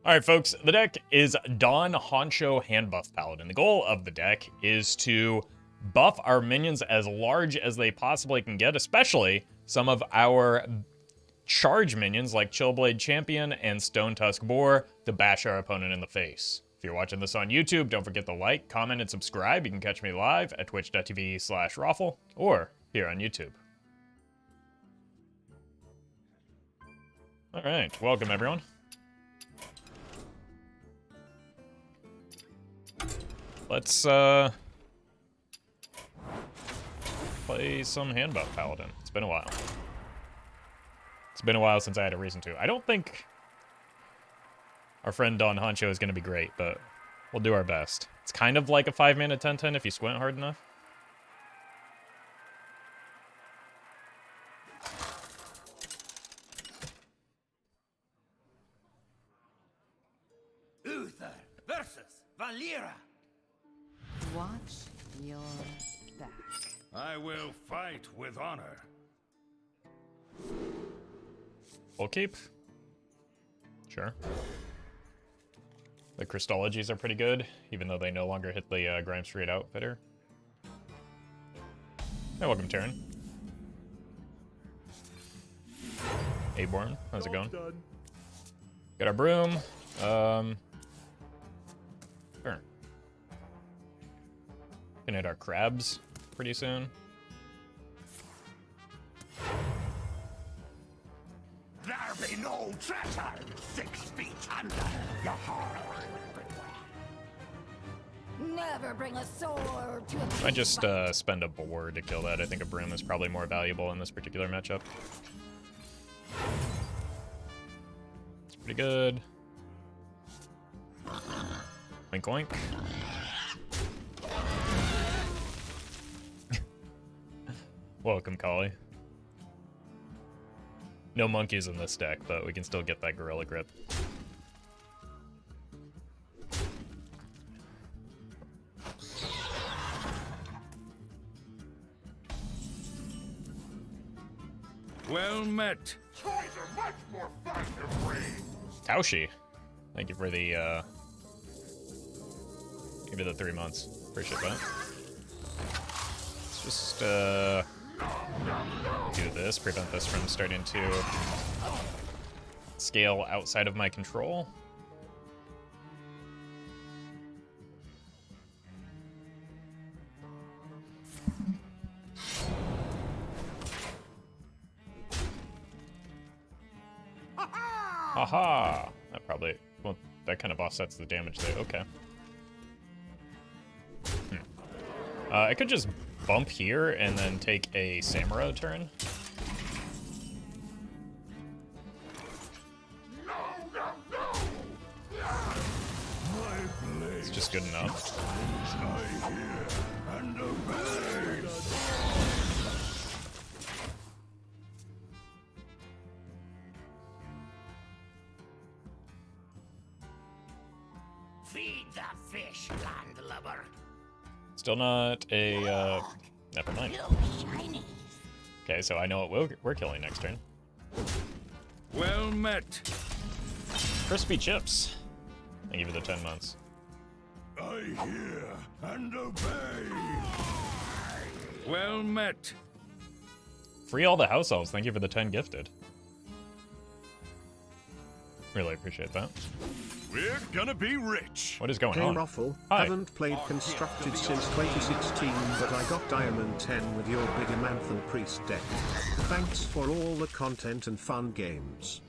Alright folks, the deck is Don Honcho Handbuff Paladin. The goal of the deck is to buff our minions as large as they possibly can get, especially some of our charge minions like Chillblade Champion and Stonetusk Boar to bash our opponent in the face. If you're watching this on YouTube, don't forget to like, comment, and subscribe. You can catch me live at twitch.tv/Roffle or here on YouTube. Alright, welcome everyone. Let's play some Handbuff Paladin. It's been a while. It's been a while since I had a reason to. I don't think our friend Don Honcho is going to be great, but we'll do our best. It's kind of like a 5-mana 10/10 if you squint hard enough. Uther versus Valera. Watch your back. I will fight with honor. Full keep. Sure. The Crystologies are pretty good, even though they no longer hit the Grimestreet Outfitter. Hey, welcome, Taryn. Aborn, how's it going? Got our broom. Sure. Gonna hit our crabs pretty soon. There be no treasure 6 feet under the heart. Never bring a sword to a I just spend a boar to kill that. I think a broom is probably more valuable in this particular matchup. It's pretty good. Oink oink. Welcome, Collie. No monkeys in this deck, but we can still get that gorilla grip. Well met. Toys are much more fun to bring. Taushi, thank you for the give me the 3 months. Appreciate that. Let's just do this, prevent this from starting to scale outside of my control. Haha! That probably, well, that kind of offsets the damage there. Okay. I could just bump here and then take a Samuro turn. It's just good enough. Feed the fish, landlubber. Still not a, never mind. Okay, so I know what we're killing next turn. Well met. Crispy chips. Thank you for the 10 months. I hear and obey. Well met. Free all the house elves. Thank you for the 10 gifted. Really appreciate that. We're gonna be rich. What is going Hey on? Roffle, Hi. haven't played Constructed since 2016, but I got Diamond 10 with your Blademaster Priest deck. Thanks for all the content and fun games.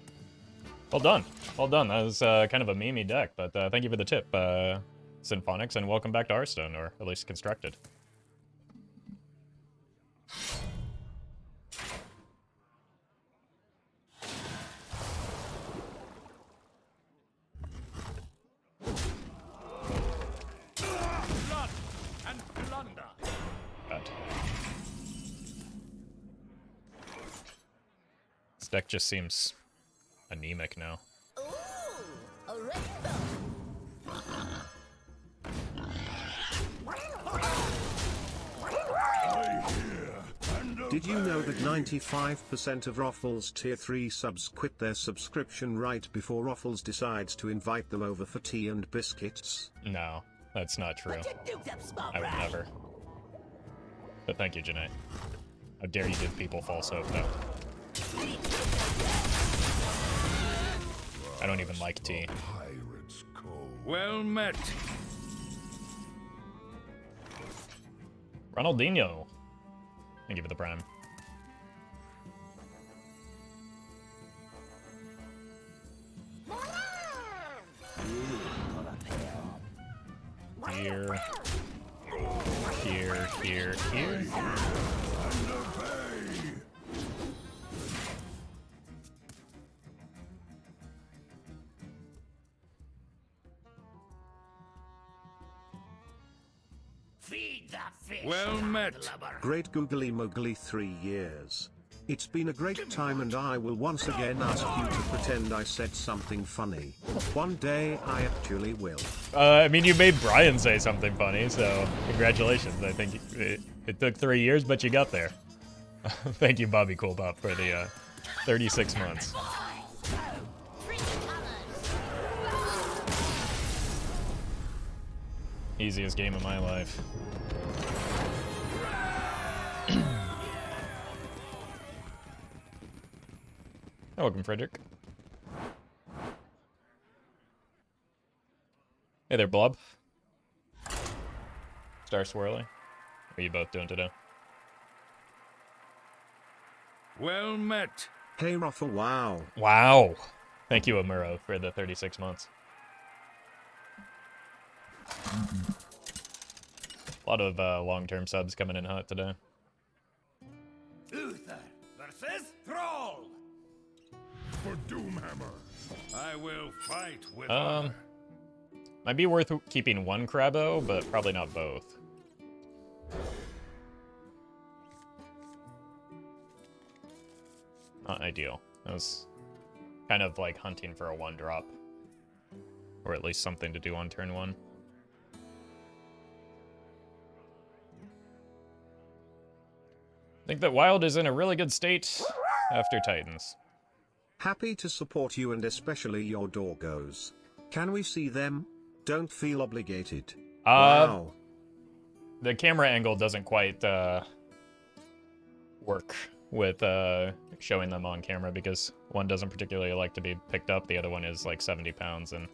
Well done. Well done. That was kind of a memey deck, but thank you for the tip, Symphonics, and welcome back to Hearthstone, or at least Constructed. Blood and plunder. God. This deck just seems anemic now. Ooh, a rainbow. Did you know that 95% of Roffle's tier 3 subs quit their subscription right before Roffles decides to invite them over for tea and biscuits? No, that's not true. I would never. But thank you, Janae. How dare you give people false hope, though. I don't even like tea. Well met. Ronaldinho. Thank you for the prime. Here. Here, here, here. Feed the fish. Well met. Blubber. Great Googly Moogly 3 years. It's been a great time and I will once again ask you to pretend I said something funny. One day I actually will. I mean, you made Brian say something funny, so congratulations. I think it took 3 years, but you got there. Thank you, Bobby Coolbop, for the 36 months. Easiest game of my life. Welcome, Frederick. Hey there, Blob. Star Swirly. How are you both doing today? Well met. Hey Roffle, wow. Wow. Thank you, Amuro, for the 36 months. A lot of long-term subs coming in hot today. Uther versus Thrall. For Doomhammer. I will fight with honor. Might be worth keeping one Crabo, but probably not both. Not ideal. That was kind of like hunting for a 1-drop. Or at least something to do on turn 1. I think that Wild is in a really good state after Titans. Happy to support you and especially your doggos. Can we see them? Don't feel obligated. Wow. The camera angle doesn't quite work with showing them on camera because one doesn't particularly like to be picked up. The other one is like 70 pounds and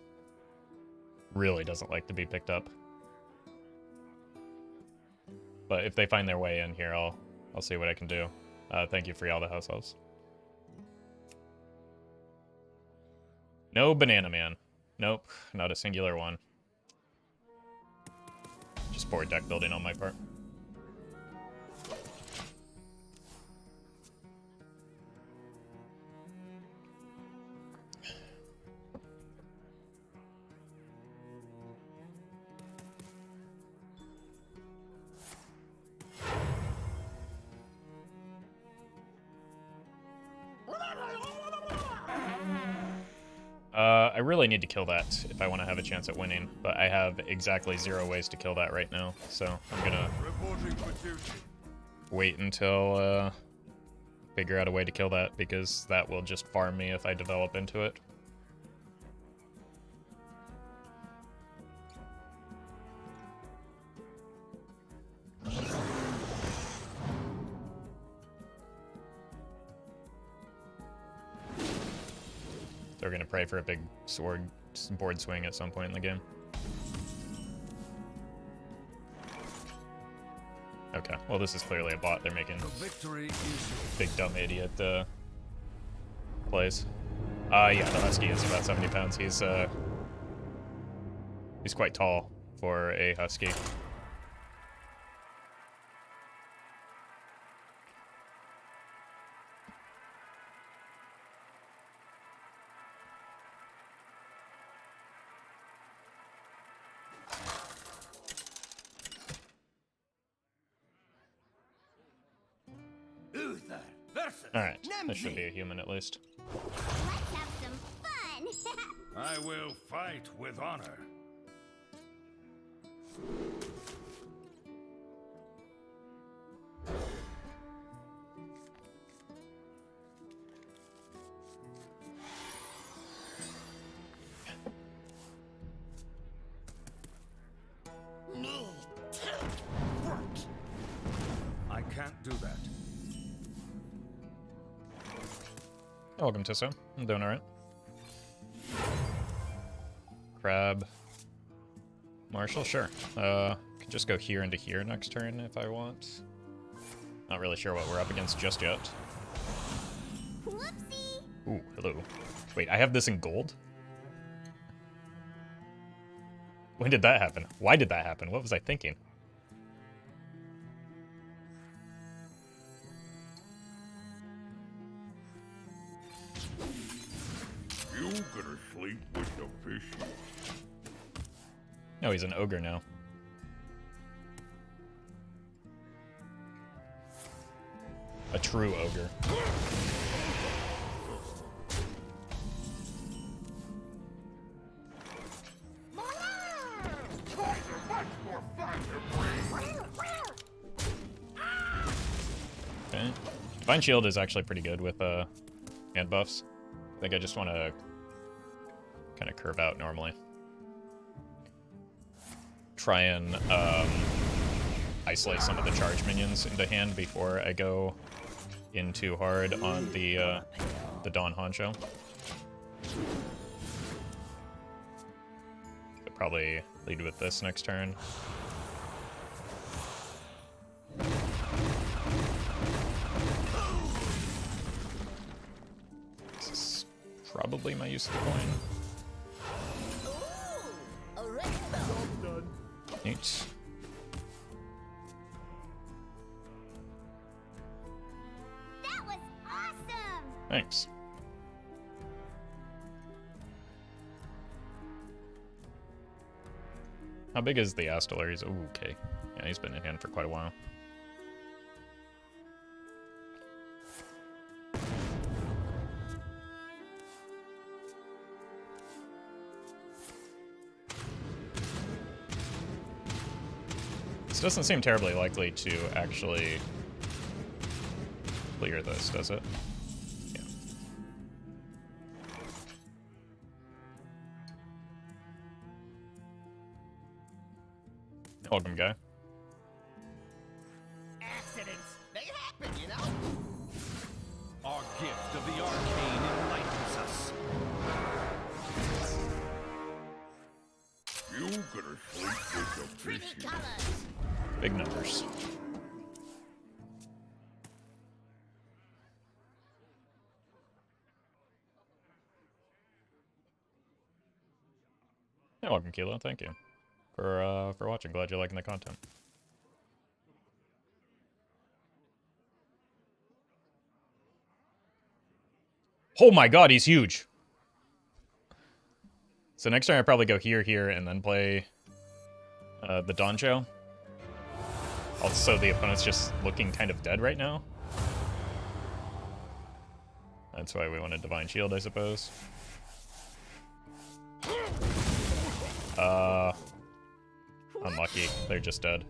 really doesn't like to be picked up. But if they find their way in here, I'll see what I can do. Thank you for all the house elves. No Banana Man. Nope, not a singular one. Just poor deck building on my part. I really need to kill that if I want to have a chance at winning, but I have exactly 0 ways to kill that right now, so I'm gonna wait until figure out a way to kill that, because that will just farm me if I develop into it. They're gonna pray for a big board swing at some point in the game. Okay, well this is clearly a bot. They're making big dumb idiot plays. Yeah, the Husky is about 70 pounds. He's quite tall for a Husky. Alright, this should be a human at least. Let's have some fun! I will fight with honor. Welcome, Tisso. I'm doing alright. Crab. Marshal, sure. Can just go here into here next turn if I want. Not really sure what we're up against just yet. Whoopsie! Ooh, hello. Wait, I have this in gold? When did that happen? Why did that happen? What was I thinking? You gonna sleep with the fishy? No, he's an ogre now. A true ogre. Okay. Divine Shield is actually pretty good with hand buffs. I think I just want to kind of curve out normally. Try and isolate some of the charge minions into hand before I go in too hard on the Dawn Honcho. Could probably lead with this next turn. This is probably my use of the coin. Ooh, a rainbow. Neat. That was awesome! Thanks. How big is the Astalor? He's okay. Yeah, he's been in hand for quite a while. This doesn't seem terribly likely to actually clear this, does it? Yeah. Welcome, guy. Accidents, they happen, you know? Our gift of the arcane enlightens us. You gonna sleep with the Pretty fishy? colors! Big numbers. Yeah, welcome, Kilo. Thank you for watching. Glad you're liking the content. Oh my god, he's huge. So next turn I probably go here, here, and then play the Donjo. Also, the opponent's just looking kind of dead right now. That's why we want a Divine Shield, I suppose. Unlucky. They're just dead.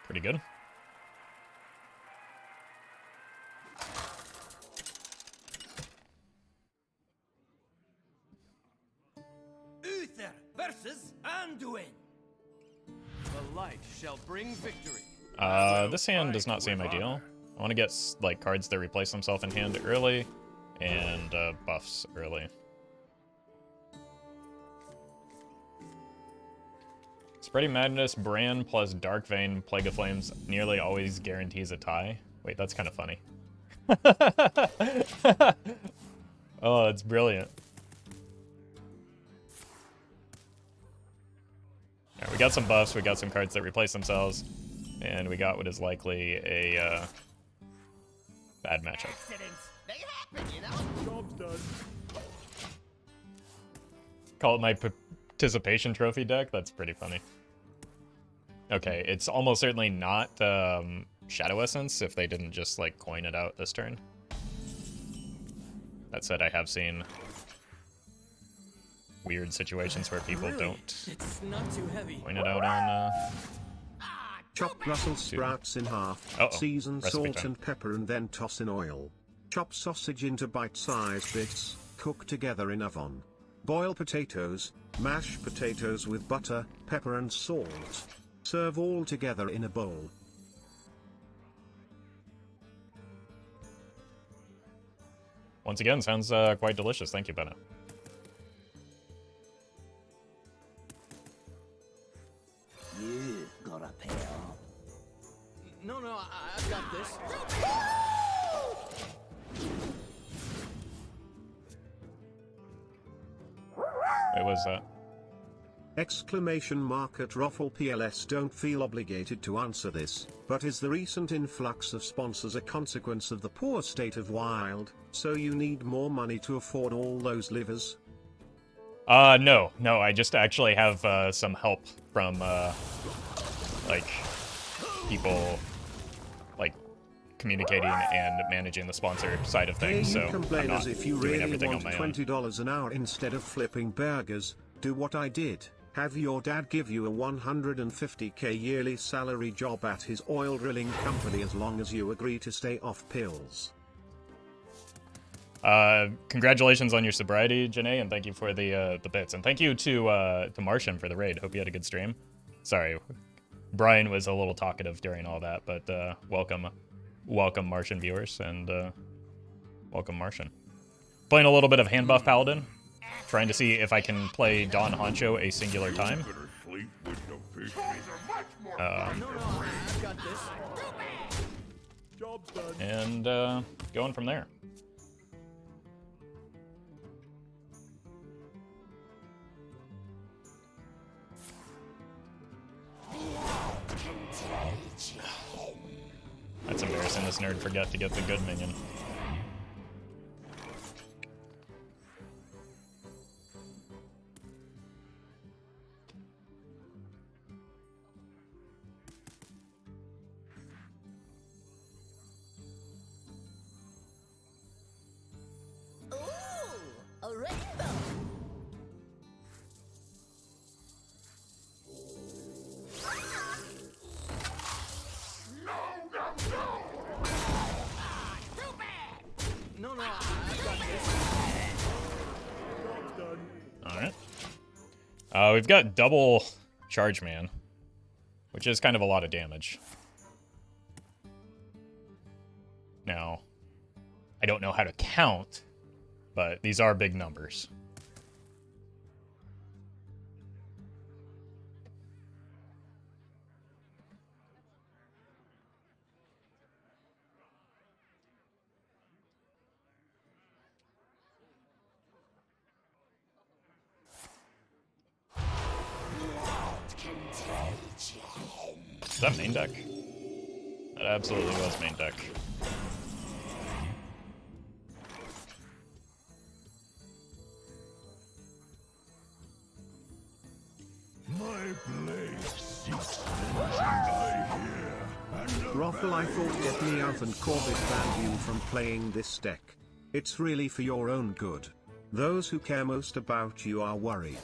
Pretty good. Uther versus Anduin. The light shall bring victory. This hand does not seem ideal. I want to get like cards that replace themselves in hand early, and buffs early. Spreading Madness, Bran plus Dark Vein, Plague of Flames nearly always guarantees a tie. Wait, that's kind of funny. Oh, it's brilliant. Alright, we got some buffs, we got some cards that replace themselves, and we got what is likely a bad matchup. Accidents, they happen, you know? Job's done. Anticipation trophy deck? That's pretty funny. Okay, it's almost certainly not Shadow Essence if they didn't just like coin it out this turn. That said, I have seen weird situations where people don't It's not too heavy. coin it out on Chop Brussels sprouts in half, Uh-oh. season Recipe salt time. and pepper and then toss in oil. Chop sausage into bite-sized bits, cook together in oven. Boil potatoes, mash potatoes with butter, pepper and salt. Serve all together in a bowl. Once again, sounds quite delicious. Thank you, Benna. You gotta pay up. No, I've got this. Wait, what was that? Exclamation mark at Roffle PLS. Don't feel obligated to answer this, but is the recent influx of sponsors a consequence of the poor state of Wild, so you need more money to afford all those livers? No, I just actually have some help from like people like communicating and managing the sponsor side of Here things. you So I'm complain not as if you doing really everything want on my own. $20 an hour instead of flipping burgers. Do what I did. Have your dad give you a $150K yearly salary job at his oil drilling company as long as you agree to stay off pills. Congratulations on your sobriety, Janae, and thank you for the bits. And thank you to Martian for the raid. Hope you had a good stream. Sorry, Brian was a little talkative during all that, but welcome Martian viewers, and welcome Martian. Playing a little bit of Handbuff Paladin, trying to see if I can play Don Honcho a singular time. Better sleep with the fish. I've got this. Job's done. And going from there. That's embarrassing. This nerd forgot to get the good minion. Ooh, a rainbow. No, I've got this. Job's done. Alright. We've got double Charge Man, which is kind of a lot of damage. Now, I don't know how to count, but these are big numbers. Is that main deck? That absolutely was main deck. My blade seeks vengeance, I hear. And the Roffle, I thought get me out and Corbett banned you from playing this deck. It's really for your own good. Those who care most about you are worried.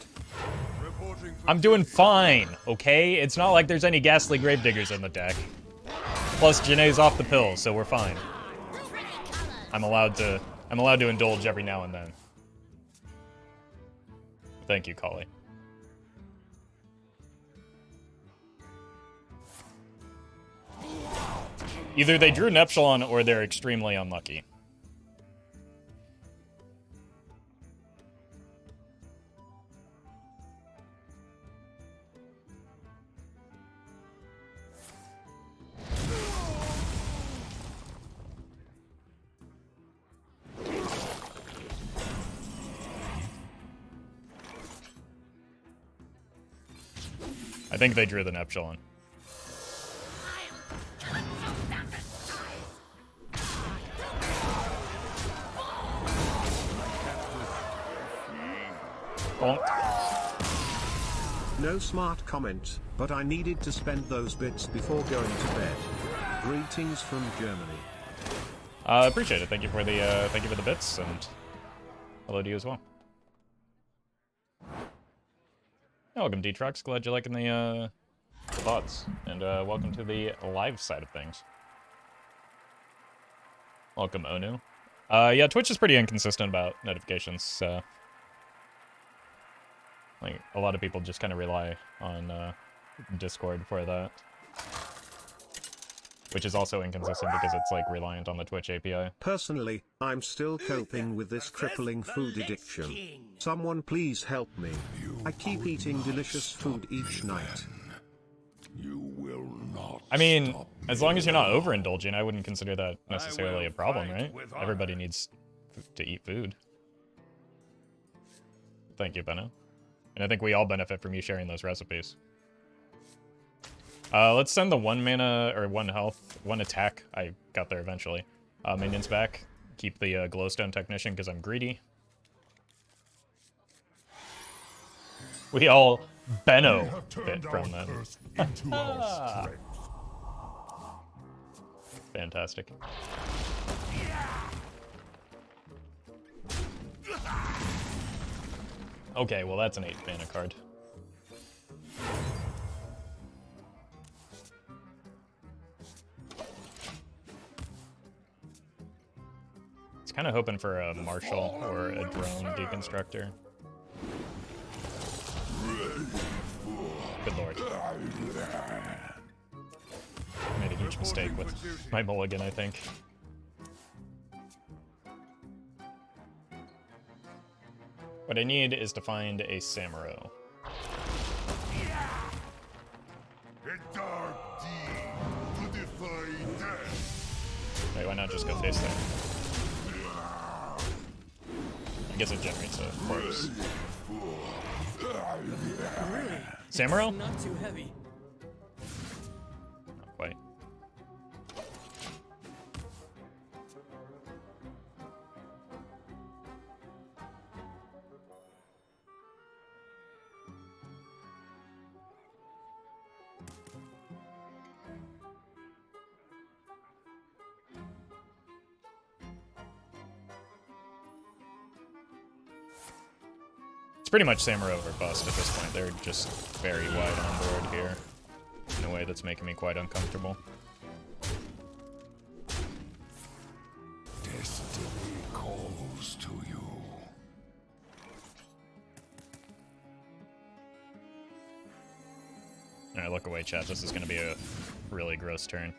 reporting for I'm doing fine, okay? It's not like there's any ghastly gravediggers in the deck. Plus, Janae's off the pill, so we're fine. I'm allowed to indulge every now and then. Thank you, Collie. Either they drew Neptulon or they're extremely unlucky. I think they drew the Neptulon. Bonk. No smart comment, but I needed to spend those bits before going to bed. Greetings from Germany. Appreciate it. Thank you for the bits, and hello to you as well. Welcome, D-Trucks. Glad you're liking the thoughts, and welcome to the live side of things. Welcome, Onu. Yeah, Twitch is pretty inconsistent about notifications. Like, a lot of people just kind of rely on Discord for that. Which is also inconsistent because it's, like, reliant on the Twitch API. Personally, I'm still coping with this crippling food addiction. Someone please help me. I keep eating delicious food each night. You will not. I mean, as long as you're not overindulging, I wouldn't consider that necessarily a problem, right? Everybody needs to eat food. Thank you, Benno. And I think we all benefit from you sharing those recipes. Let's send the 1 mana, or 1 health, 1 attack, I got there eventually, minions back. Keep the Glowstone Technician because I'm greedy. We all Benno bit from them. Fantastic. Okay, well that's an 8 mana card. It's kind of hoping for a Marshal or a drone Deconstructor. Good lord. I made a huge mistake with my mulligan, I think. What I need is to find a Samuro. Wait, why not just go face there? I guess it generates a corpse. Samuro? Not too heavy. Not quite. It's pretty much Samuro or bust at this point. They're just very wide on board here in a way that's making me quite uncomfortable. Destiny calls to you. Alright, look away, chat. This is going to be a really gross turn.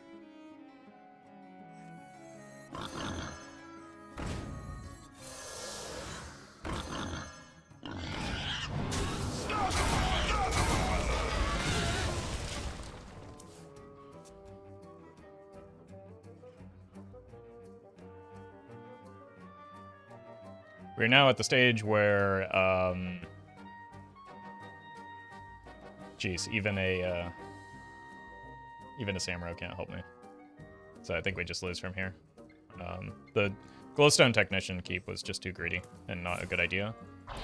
We're now at the stage where, geez, even a Samuro can't help me. So I think we just lose from here. The Glowstone Technician keep was just too greedy and not a good idea,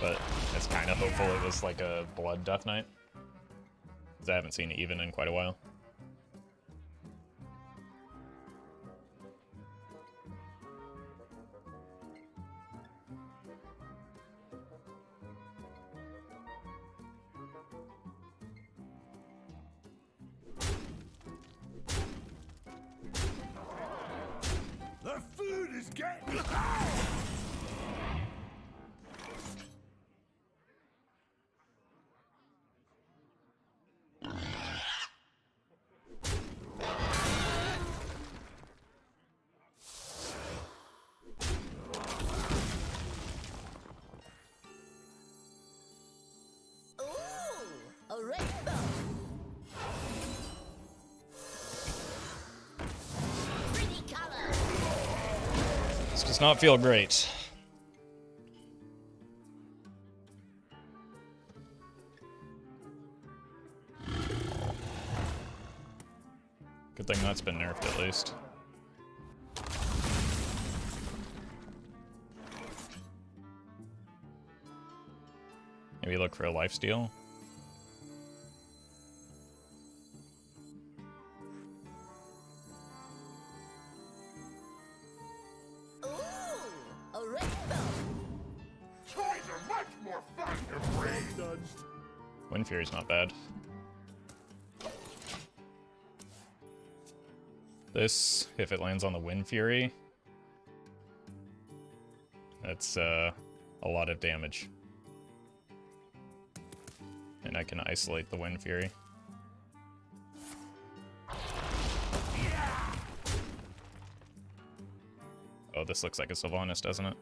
but it's kind of hopeful it was like a Blood Death Knight, because I haven't seen it even in quite a while. The food is getting Ooh, a rainbow. Pretty color. This does not feel great. Good thing that's been nerfed at least. Maybe look for a lifesteal. Wind Fury's not bad. This, if it lands on the Wind Fury, that's a lot of damage. And I can isolate the Wind Fury. Oh, this looks like a Sylvanas, doesn't it?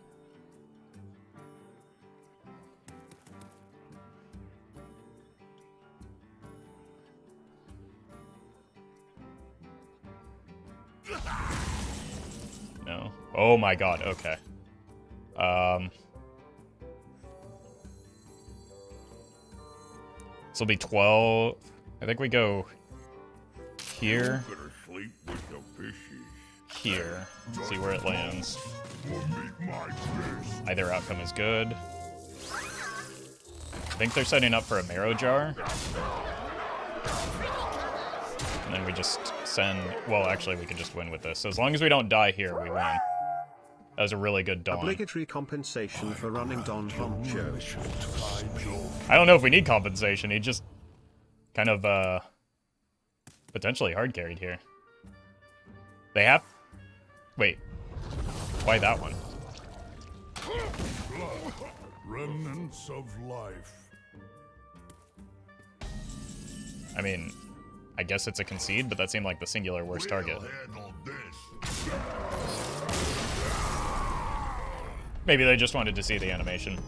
No. Oh my god, okay. This will be 12. I think we go here. Better sleep with the fishes. Here. See where it lands. Will meet my fist. Either outcome is good. I think they're setting up for a Marrow Jar. And then we just send... Well, actually, we can just win with this. So as long as we don't die here, we win. That was a really good Dawn. Obligatory compensation for running Don Honcho. I don't know if we need compensation. He just kind of, potentially hard carried here. They have... Wait. Why that one? Remnants of life. I mean, I guess it's a concede, but that seemed like the singular worst target. Handle this. Maybe they just wanted to see the animation.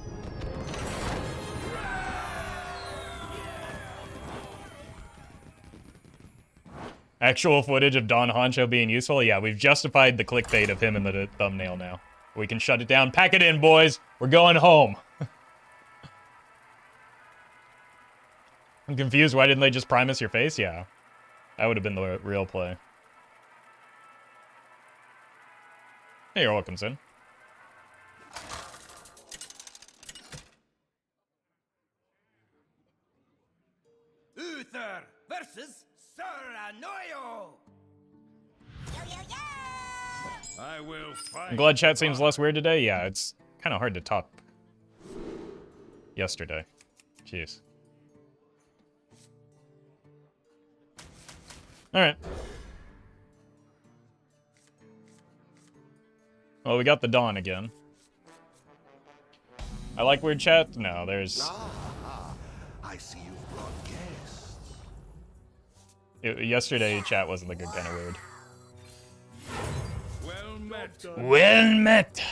Actual footage of Don Honcho being useful? Yeah, we've justified the clickbait of him in the thumbnail now. We can shut it down. Pack it in, boys! We're going home! I'm confused. Why didn't they just prime us your face? Yeah. That would have been the real play. Hey, you're welcome, Sin. Uther versus Soranoyo. I will fight. I'm glad chat seems less weird today. Yeah, it's kind of hard to top yesterday. Jeez. Alright. Well, we got the Dawn again. I like weird chat. No, there's... I see you've brought guests. Yesterday, chat wasn't the good kind of weird. Well met. Well met!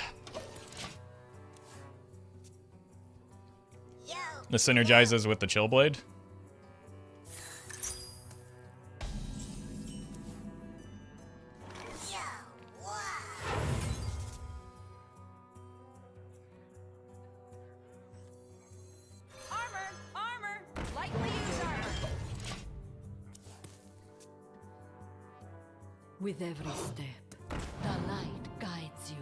This synergizes with the Chillblade. With every step, the light guides you.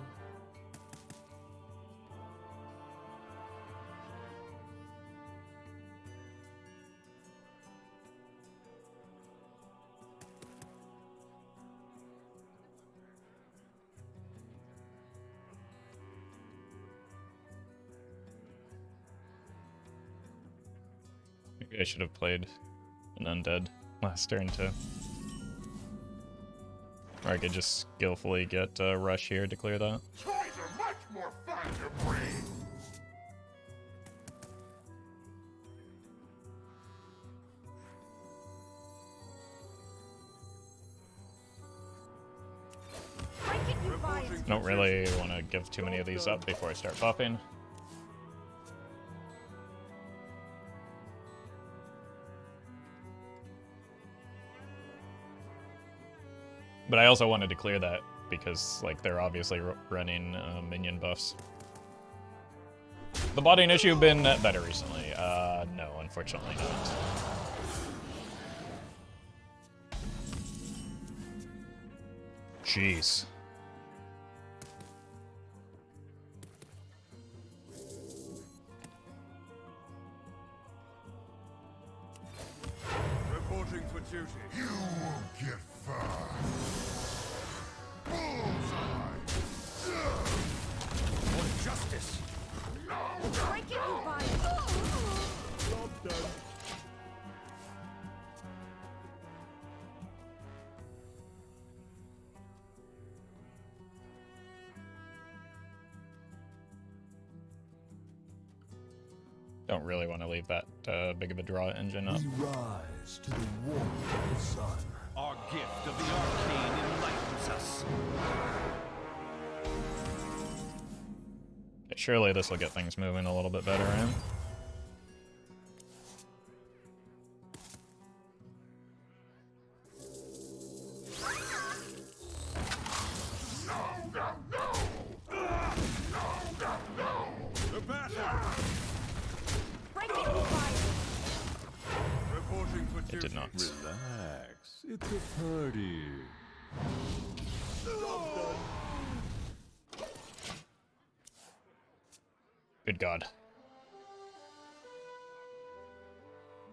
Maybe I should have played an Undead last turn too. Or I could just skillfully get Rush here to clear that. Toys are much more fun to breed. Don't really want to give too many of these up before I start buffing. But I also wanted to clear that because, like, they're obviously running minion buffs. The botting issue been better recently? No, unfortunately not. Jeez. Reporting for duty. You won't get far. For justice. Breaking you by. Job done. Don't really want to leave that big of a draw engine up. We rise to the warmth of the sun. Our gift of the arcane enlightens us. Okay, surely this will get things moving a little bit better, right? The battle! Breaking fire. Reporting for It did duty. not. Relax, it's a party. Good God.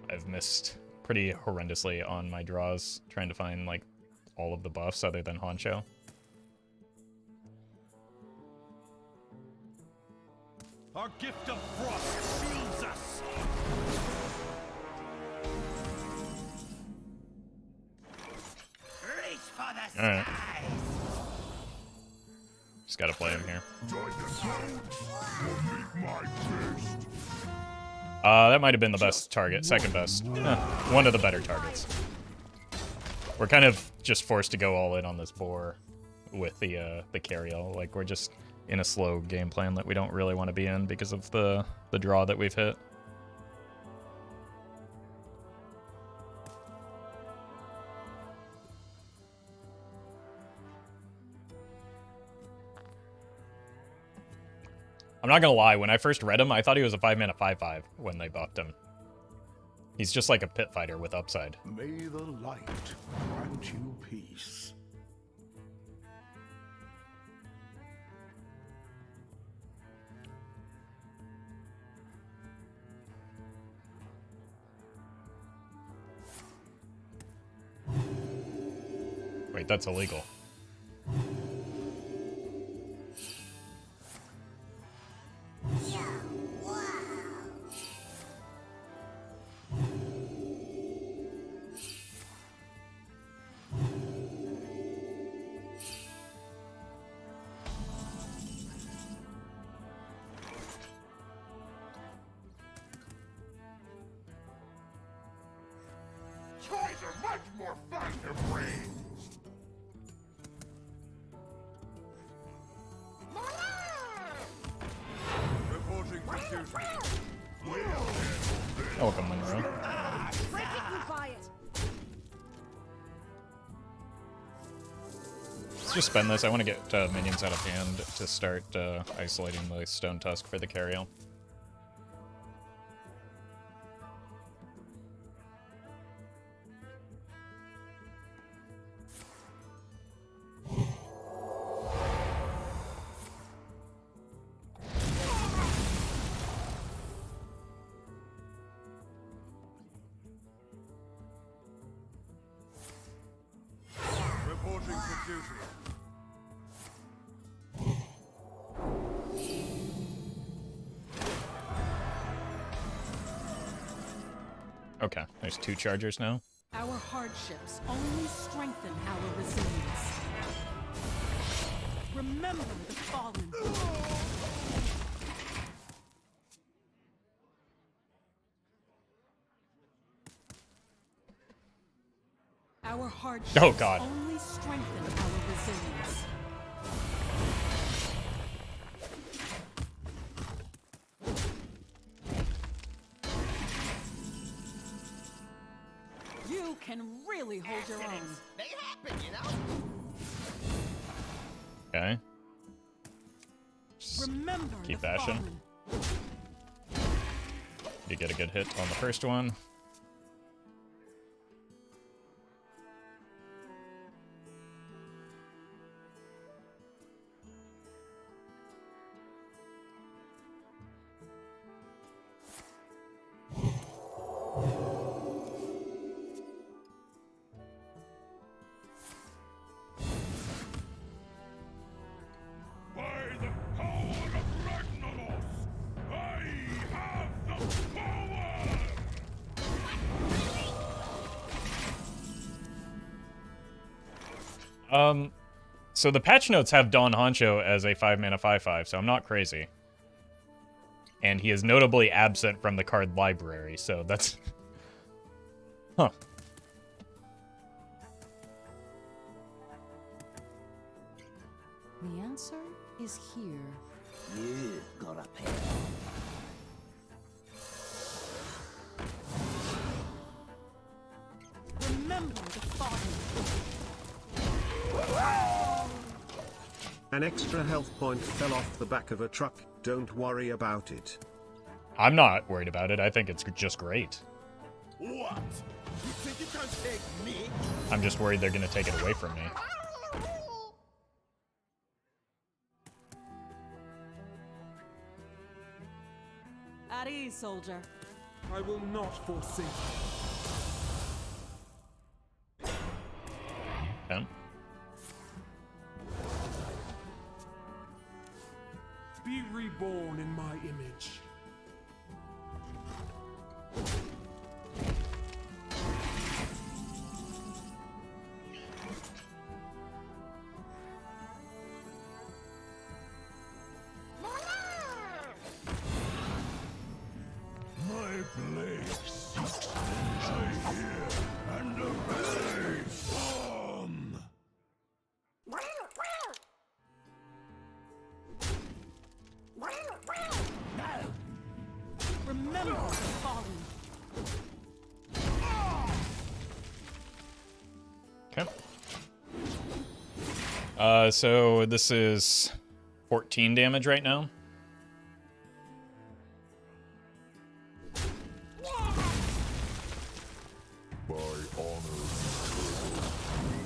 I've missed pretty horrendously on my draws, trying to find, like, all of the buffs other than Honcho. Our gift of frost shields us. Reach for the Alright. skies! Just gotta play him here. Join the sound. Will meet my fist. That might have been the best target, second best. One of the better targets. We're kind of just forced to go all in on this boar with the Cariel. Like, we're just in a slow game plan that we don't really want to be in because of the draw that we've hit. I'm not gonna lie, when I first read him, I thought he was a 5-mana 5/5 when they buffed him. He's just like a pit fighter with upside. May the light grant you peace. Wait, that's illegal. Toys are much more fun to bring. Reporting for duty. Welcome, Monroe. Breaking quiet. Let's just spend this. I want to get minions out of hand to start isolating the Stonetusk for the Cariel. Reporting for duty. Okay, there's 2 chargers now. Our hardships only strengthen our resilience. Remember the fallen. Our hardships Oh, God. only strengthen our resilience. You can really hold your own. They happen, you know? Okay. Just Remember keep the bashing. fallen. You get a good hit on the first one. By the power of Ragnaros, I have the power! So the patch notes have Dawn Honcho as a 5-mana 5/5, so I'm not crazy. and he is notably absent from the card library, so that's... Huh. The answer is here. You gotta pay. Remember the fallen. An extra health point fell off the back of a truck. Don't worry about it. I'm not worried about it. I think it's just great. What? You think you can take me? I'm just worried they're going to take it away from me. At ease, soldier. I will not forsake you. Okay. Be reborn in my image. My blade seeks I hear and obey. Remember the fallen. Okay. So this is 14 damage right now. By honor,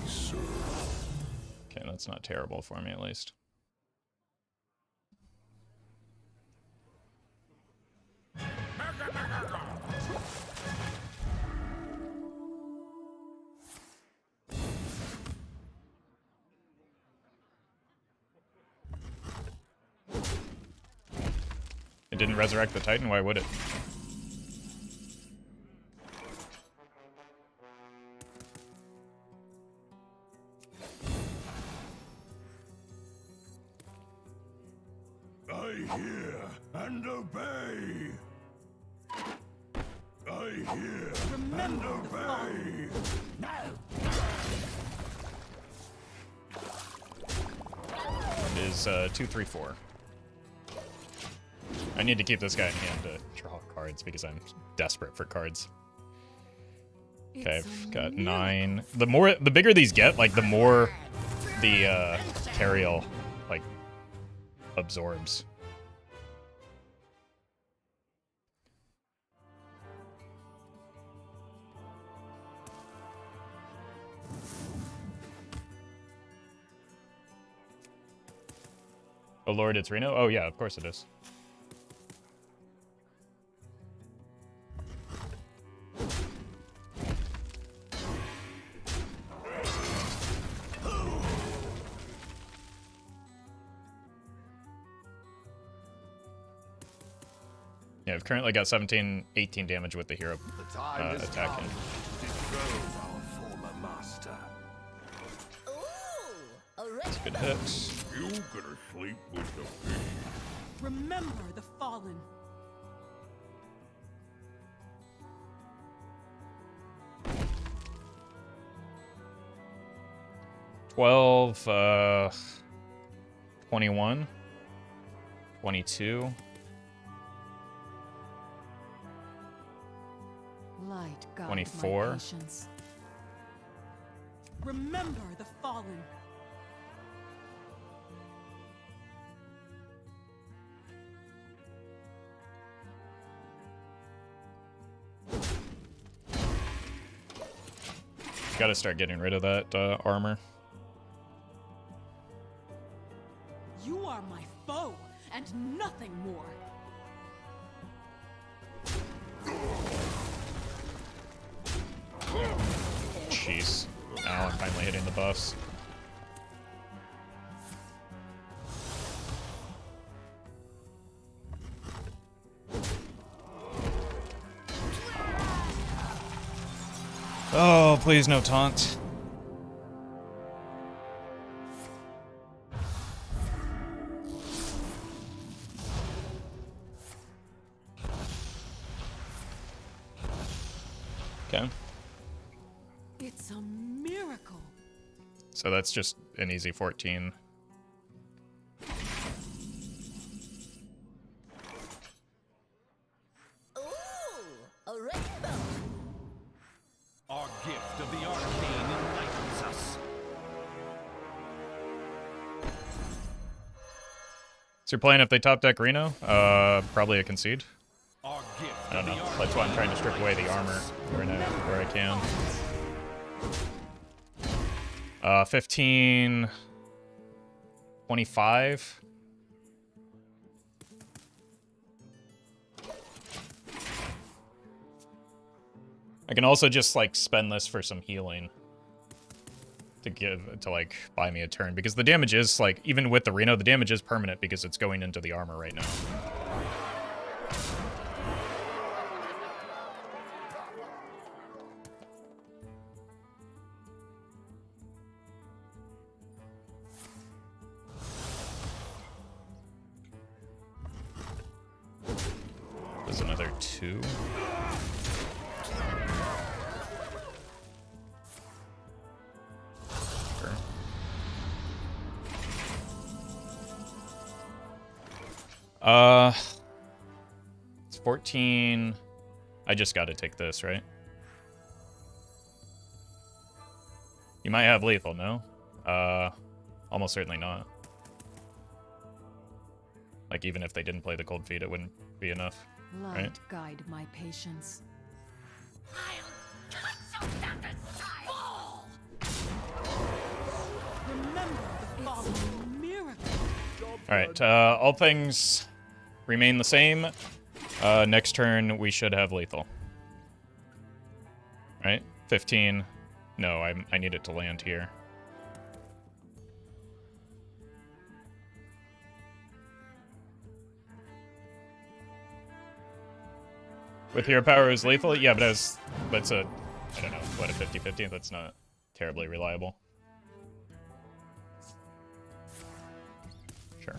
we serve. Okay, that's not terrible for me at least. It didn't resurrect the Titan, why would it? I hear and obey. I hear and obey. It is 2, 3, 4. I need to keep this guy in hand to draw cards because I'm desperate for cards. Okay, I've got 9. The bigger these get, like the more the Cariel like absorbs. Oh Lord, it's Reno? Oh yeah, of course it is. Yeah, I've currently got 18 damage with the hero The time has come attacking. to dethrone our former master. That's a good hit. You gonna sleep with the fish? Remember the fallen. $12, 21, 22. Light guide 24. my patience. Remember the fallen. Got to start getting rid of that armor. You are my foe and nothing more. Jeez. Now I'm finally hitting the buffs. Oh, please no taunt. Okay. It's a miracle. So that's just an easy 14. Ooh, a rainbow. Our gift of the arcane enlightens us. So you're playing if they top deck Reno? Probably a concede. Our gift I don't of know. the That's why I'm trying to strip arcane away the enlightens armor us. where I can. 15... 25. I can also just like spend this for some healing to like buy me a turn, because the damage is like, even with the Reno, the damage is permanent because it's going into the armor right now. There's another 2. Sure. It's 14. I just got to take this, right? You might have lethal, no? Almost certainly not. Like, even if they didn't play the cold feet, it wouldn't be enough. Light Right. guide my patience. Remember the fallen miracle. Alright, all things remain the same. Next turn, we should have lethal. Right? 15. No, I need it to land here. With hero power is lethal? Yeah, but that's a, I don't know, what, a 50-50? That's not terribly reliable. Sure.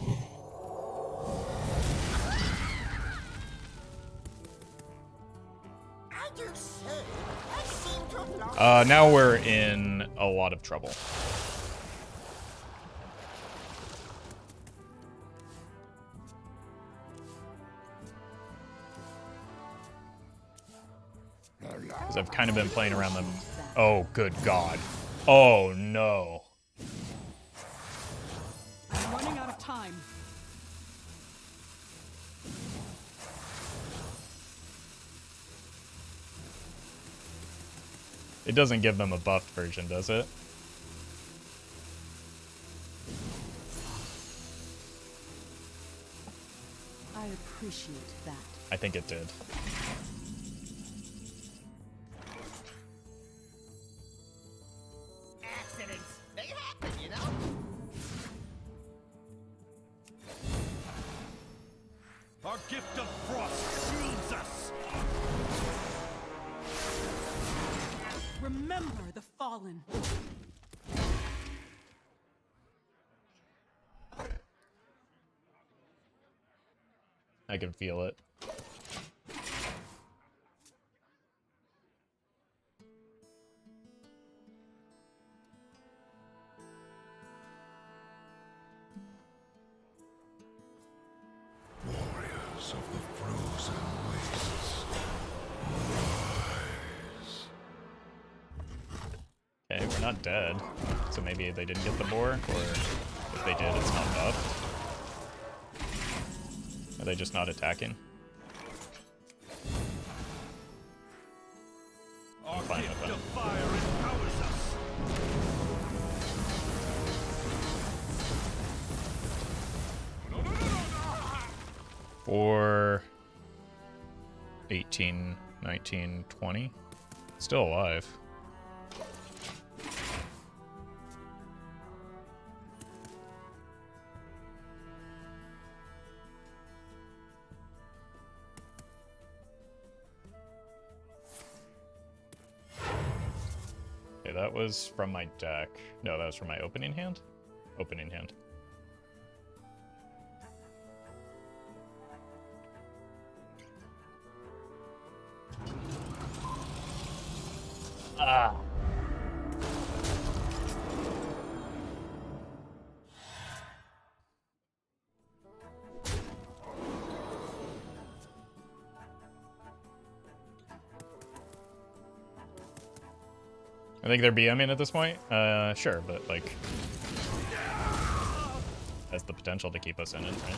Now we're in a lot of trouble. Because I've kind of been playing around them. Oh, good God. Oh, no. I'm running out of time. It doesn't give them a buffed version, does it? I appreciate that. I think it did. Accidents, they happen, you know? Our gift of frost shields us. Remember the fallen. I can feel it. Warriors of the frozen wastes, rise. Okay, we're not dead. So maybe they didn't get the boar, or if they did, it's not buffed. Are they just not attacking? Our Fine gift with of them. fire empowers us. Or 18, 19, 20. Still alive. Okay, that was from my deck. No, that was from my opening hand? Opening hand. I think they're BMing at this point. Sure, but like, has the potential to keep us in it, right?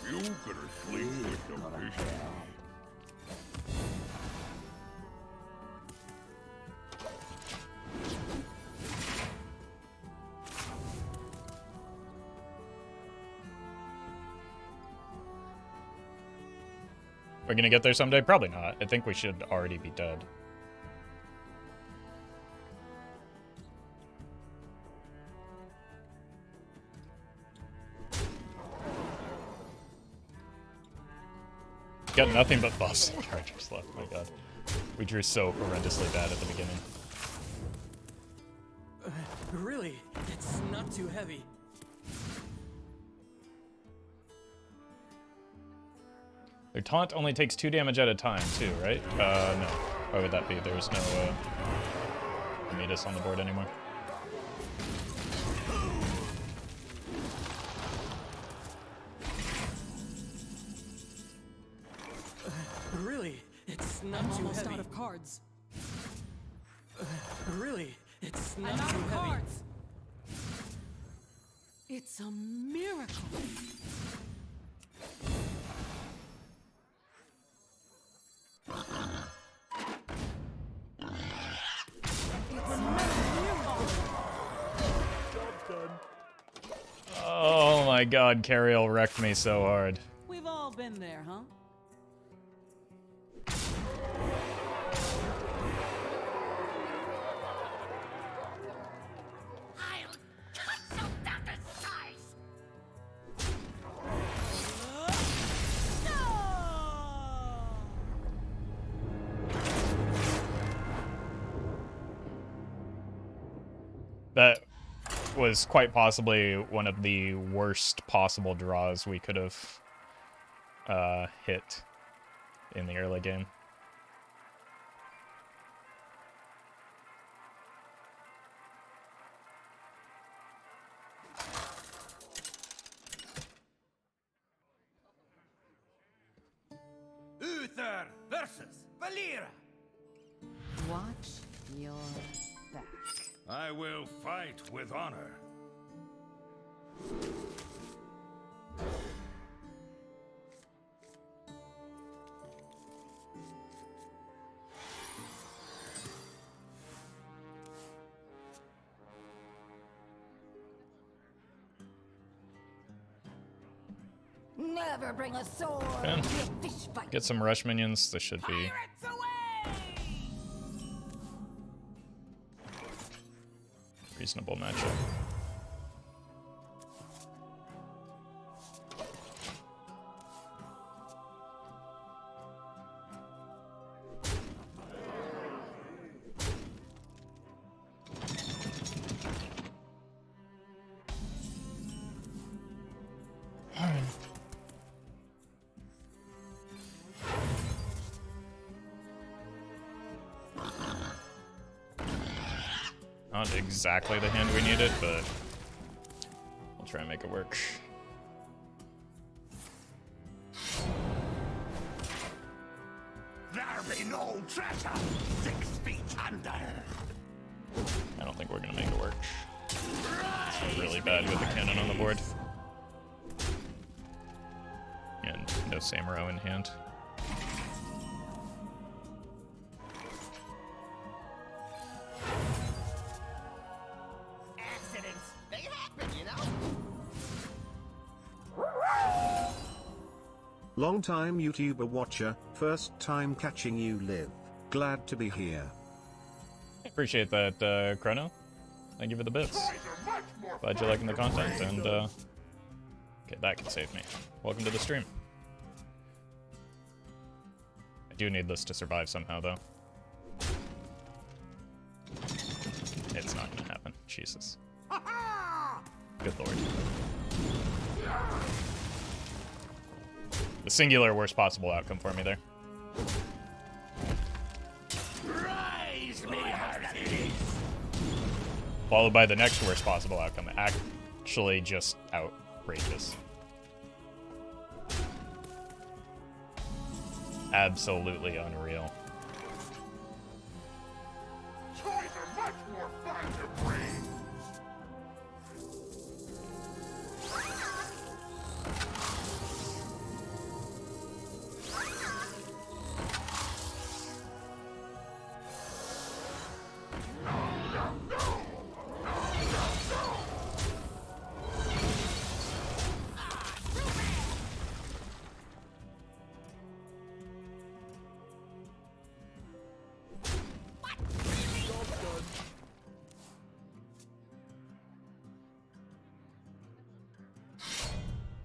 You gonna sleep with the fish? We're gonna get there someday? Probably not. I think we should already be dead. Got nothing but buffs and chargers left, my god. We drew so horrendously bad at the beginning. Really? It's not too heavy. Their taunt only takes 2 damage at a time, too, right? No. Why would that be? There's no, Amidas on the board anymore. Really? It's not too Almost heavy. out of cards. Really? It's not I'm out too of heavy. cards. It's a miracle. Oh my god, Cariel wrecked me so hard. We've all been there, huh? I'll cut you down to size. That was quite possibly one of the worst possible draws we could have hit in the early game. Uther versus Valera. Watch your back. I will fight with honor. Never bring a sword Yeah. to a fish fight. Get some rush minions. This should be Pirates away! a reasonable matchup. Not exactly the hand we needed, but we'll try and make it work. There be no treasure 6 feet under. I don't think we're gonna make it work. It's really bad with the cannon on the board. And no Samuro in hand. Accidents, they happen, you know? Long-time YouTuber watcher, first time catching you live. Glad to be here. Appreciate that, Chrono. Thank you for the bits. Glad you're liking the content, and, okay, that can save me. Welcome to the stream. I do need this to survive somehow, though. It's not gonna Jesus. Good lord. The singular worst possible outcome for me there. Rise me, hearties! Followed by the next worst possible outcome. Actually just outrageous. Absolutely unreal. Toys are much more fun to bring!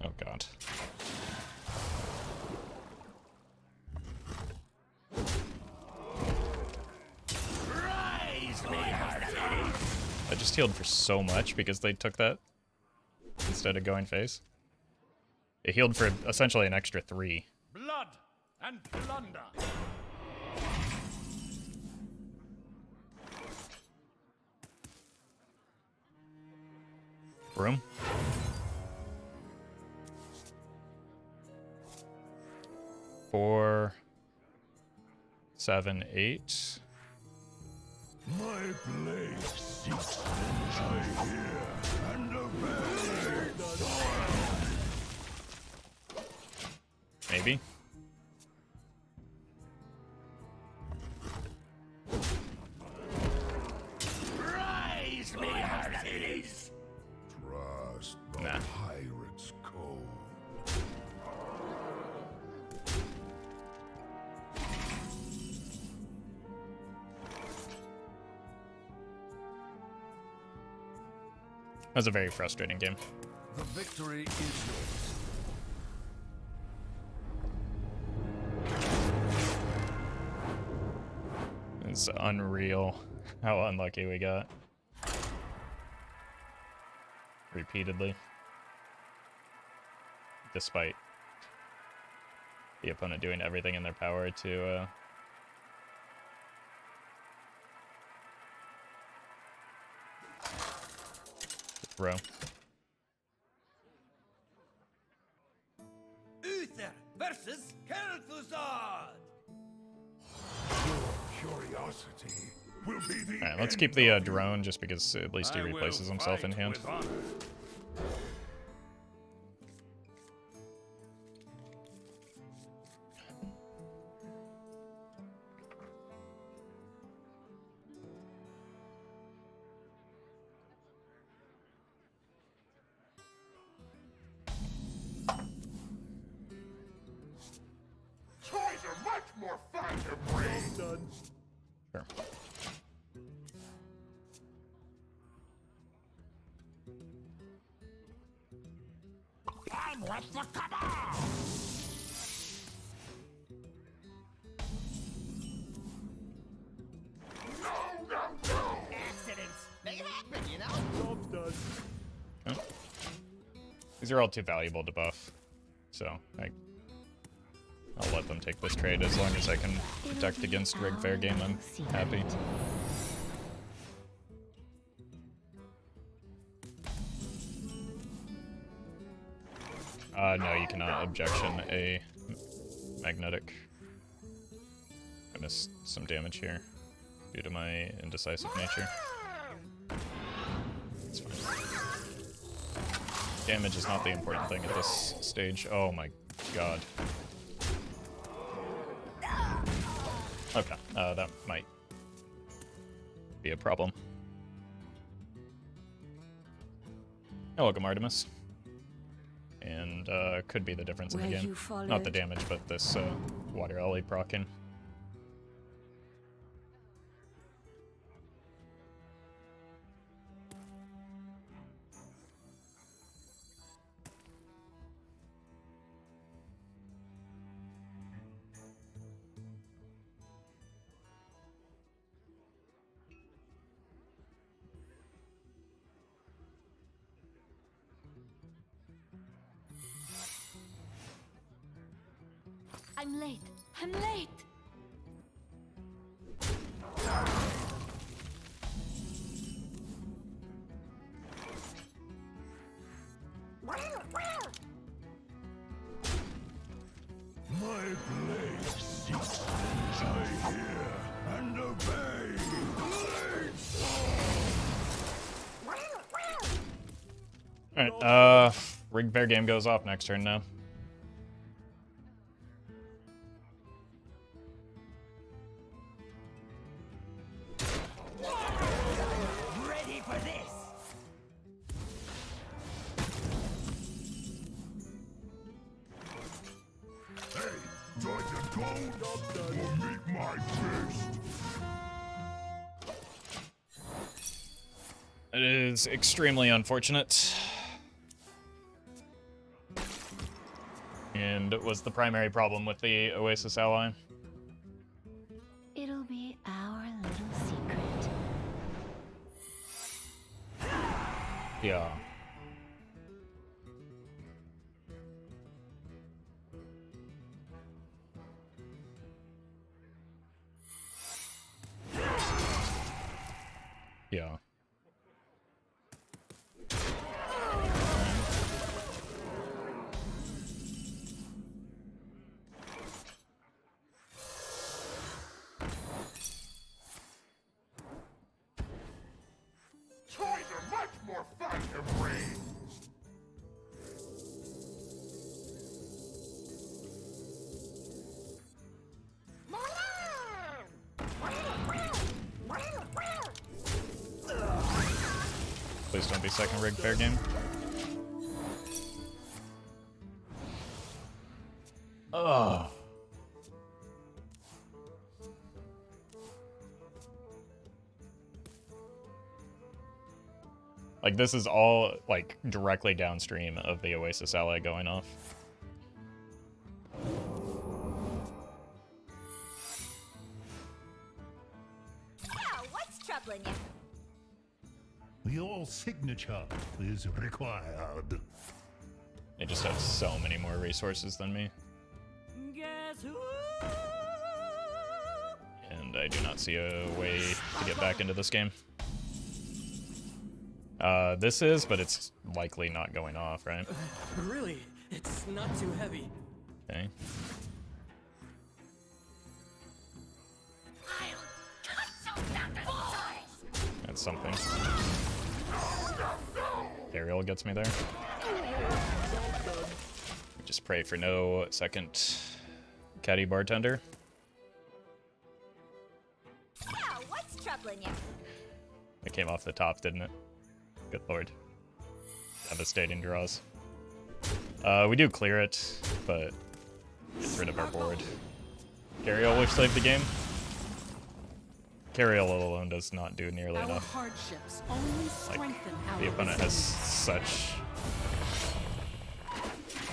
Oh god. Rise me, hearties! I just healed for so much because they took that instead of going face. It healed for essentially an extra 3. Blood and plunder. Room. Four, 7, 8. My blade seeks vengeance. I hear and obey. Maybe. Rise me, hearties! Trust the Nah. pirate's code. That was a very frustrating game. The victory is yours. It's unreal how unlucky we got. Repeatedly. Despite the opponent doing everything in their power to throw. Uther versus Kel'Thuzad. Your curiosity will be the Alright, let's end keep the of drone just because at least he I will replaces himself in fight hand. with honor. Toys are much more fun to bring. Sure. I'm with the cabal! No! Accidents. They happen, you know? Oh. These are all too valuable to buff, so I'll let them take this trade as long as I can protect against rig fair game. I'm happy. No, you cannot objection a magnetic. I missed some damage here due to my indecisive nature. It's fine. Damage is not the important thing at this stage. Oh my god. Okay, that might be a problem. Oh, welcome, Artemis. And could be the difference in the game. Not the damage, but this water alley proccing. I'm late. I'm late. My blade seeks I hear and obey. Alright, Rig Bear game goes off next turn now. Ready for this? Hey, join the gold or meet my fist. It is extremely unfortunate. And it was the primary problem with the Oasis ally. It'll be our little secret. Yeah. Yeah. Toys are much more fun to bring. Please don't be second Rig Bear game. Oh. Like, this is all, like, directly downstream of the Oasis ally going off. Now, what's troubling you? Your signature is required. They just have so many more resources than me. Guess who? And I do not see a way to get back into this game. This is, but it's likely not going off, right? Really? It's not too heavy. Okay. That's something. Cariel gets me there. Just pray for no second caddy bartender. Now, what's troubling you? It came off the top, didn't it? Good lord. Devastating draws. We do clear it, but gets rid of our board. Cariel will save the game. Cariel alone does not do nearly Our enough. hardships only strengthen our The opponent has such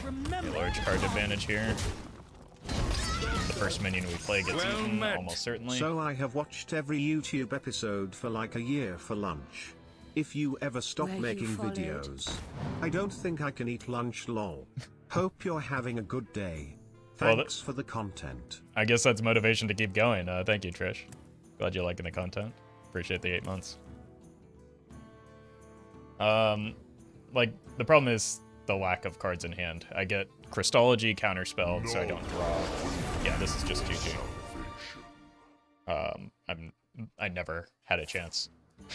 a large card advantage here. The first minion we play gets eaten, almost certainly. So I have watched every YouTube episode for like a year for lunch. If you ever stop Where you making followed. videos, I don't think I can eat lunch lol. Hope you're having a good day. Well, Thanks for the content. I guess that's motivation to keep going. Thank you, Trish. Glad you're liking the content. Appreciate the 8 months. Like, the problem is the lack of cards in hand. I get Crystology counterspelled, so I don't draw. Yeah, this is just GG. I never had a chance. You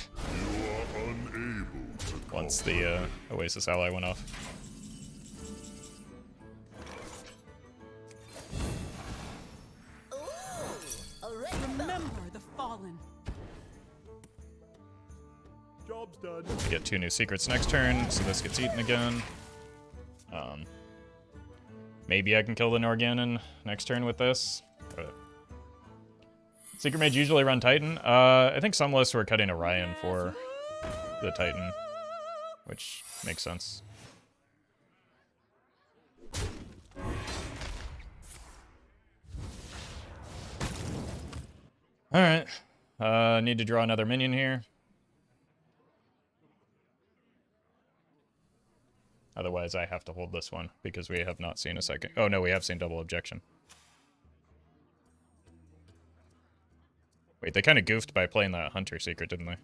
are unable to Once the Oasis ally went off. Remember the fallen. Job's done. I get 2 new secrets next turn, so this gets eaten again. Maybe I can kill the Norganon next turn with this. But Secret Mage usually run Titan. I think some lists were cutting Orion for the Titan, which makes sense. Alright. Need to draw another minion here. Otherwise, I have to hold this one, because we have not seen a second... Oh, no, we have seen double objection. Wait, they kind of goofed by playing that Hunter secret, didn't they?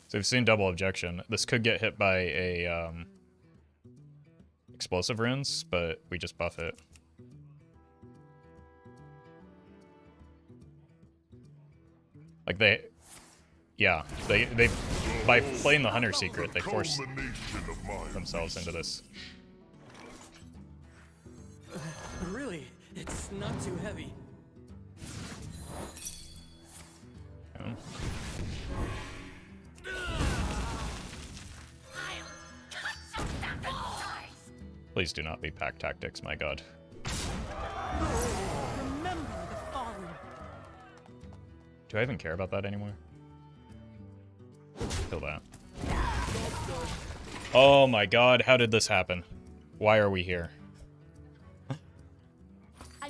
So we've seen double objection. This could get hit by a explosive runes, but we just buff it. Like they by playing the Hunter secret, they force themselves into this. Really, it's not too heavy. Yeah. Please do not be pack tactics, my god. Remember the fallen. Do I even care about that anymore? Kill that. Oh my god, how did this happen? Why are we here?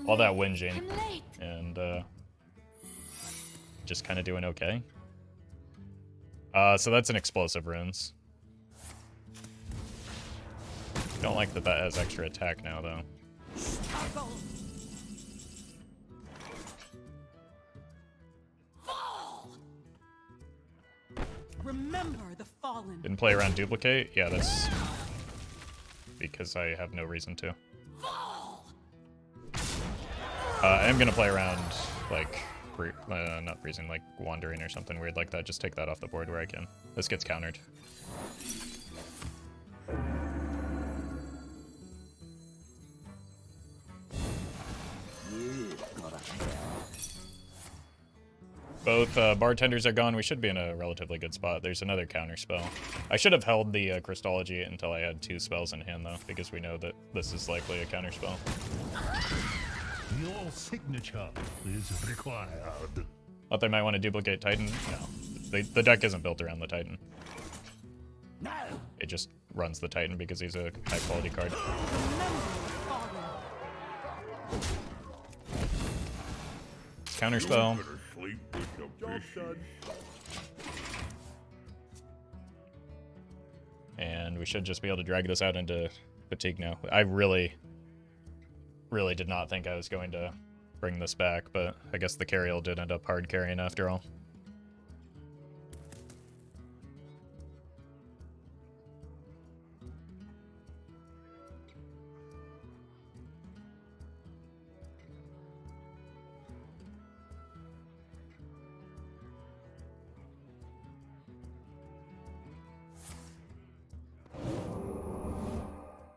All that whinging. And, just kind of doing okay. So that's an explosive runes. Don't like that has extra attack now, though. Remember the fallen. Didn't play around duplicate? Yeah, that's because I have no reason to. I'm gonna play around, like, not freezing, like wandering or something weird like that. Just take that off the board where I can. This gets countered. Both bartenders are gone. We should be in a relatively good spot. There's another counter spell. I should have held the Crystology until I had 2 spells in hand, though, because we know that this is likely a counter spell. Your signature is required. Thought they might want to duplicate Titan. No, the deck isn't built around the Titan. No. It just runs the Titan because he's a high-quality card. Counter spell. And we should just be able to drag this out into fatigue now. I really did not think I was going to bring this back, but I guess the Cariel did end up hard carrying after all.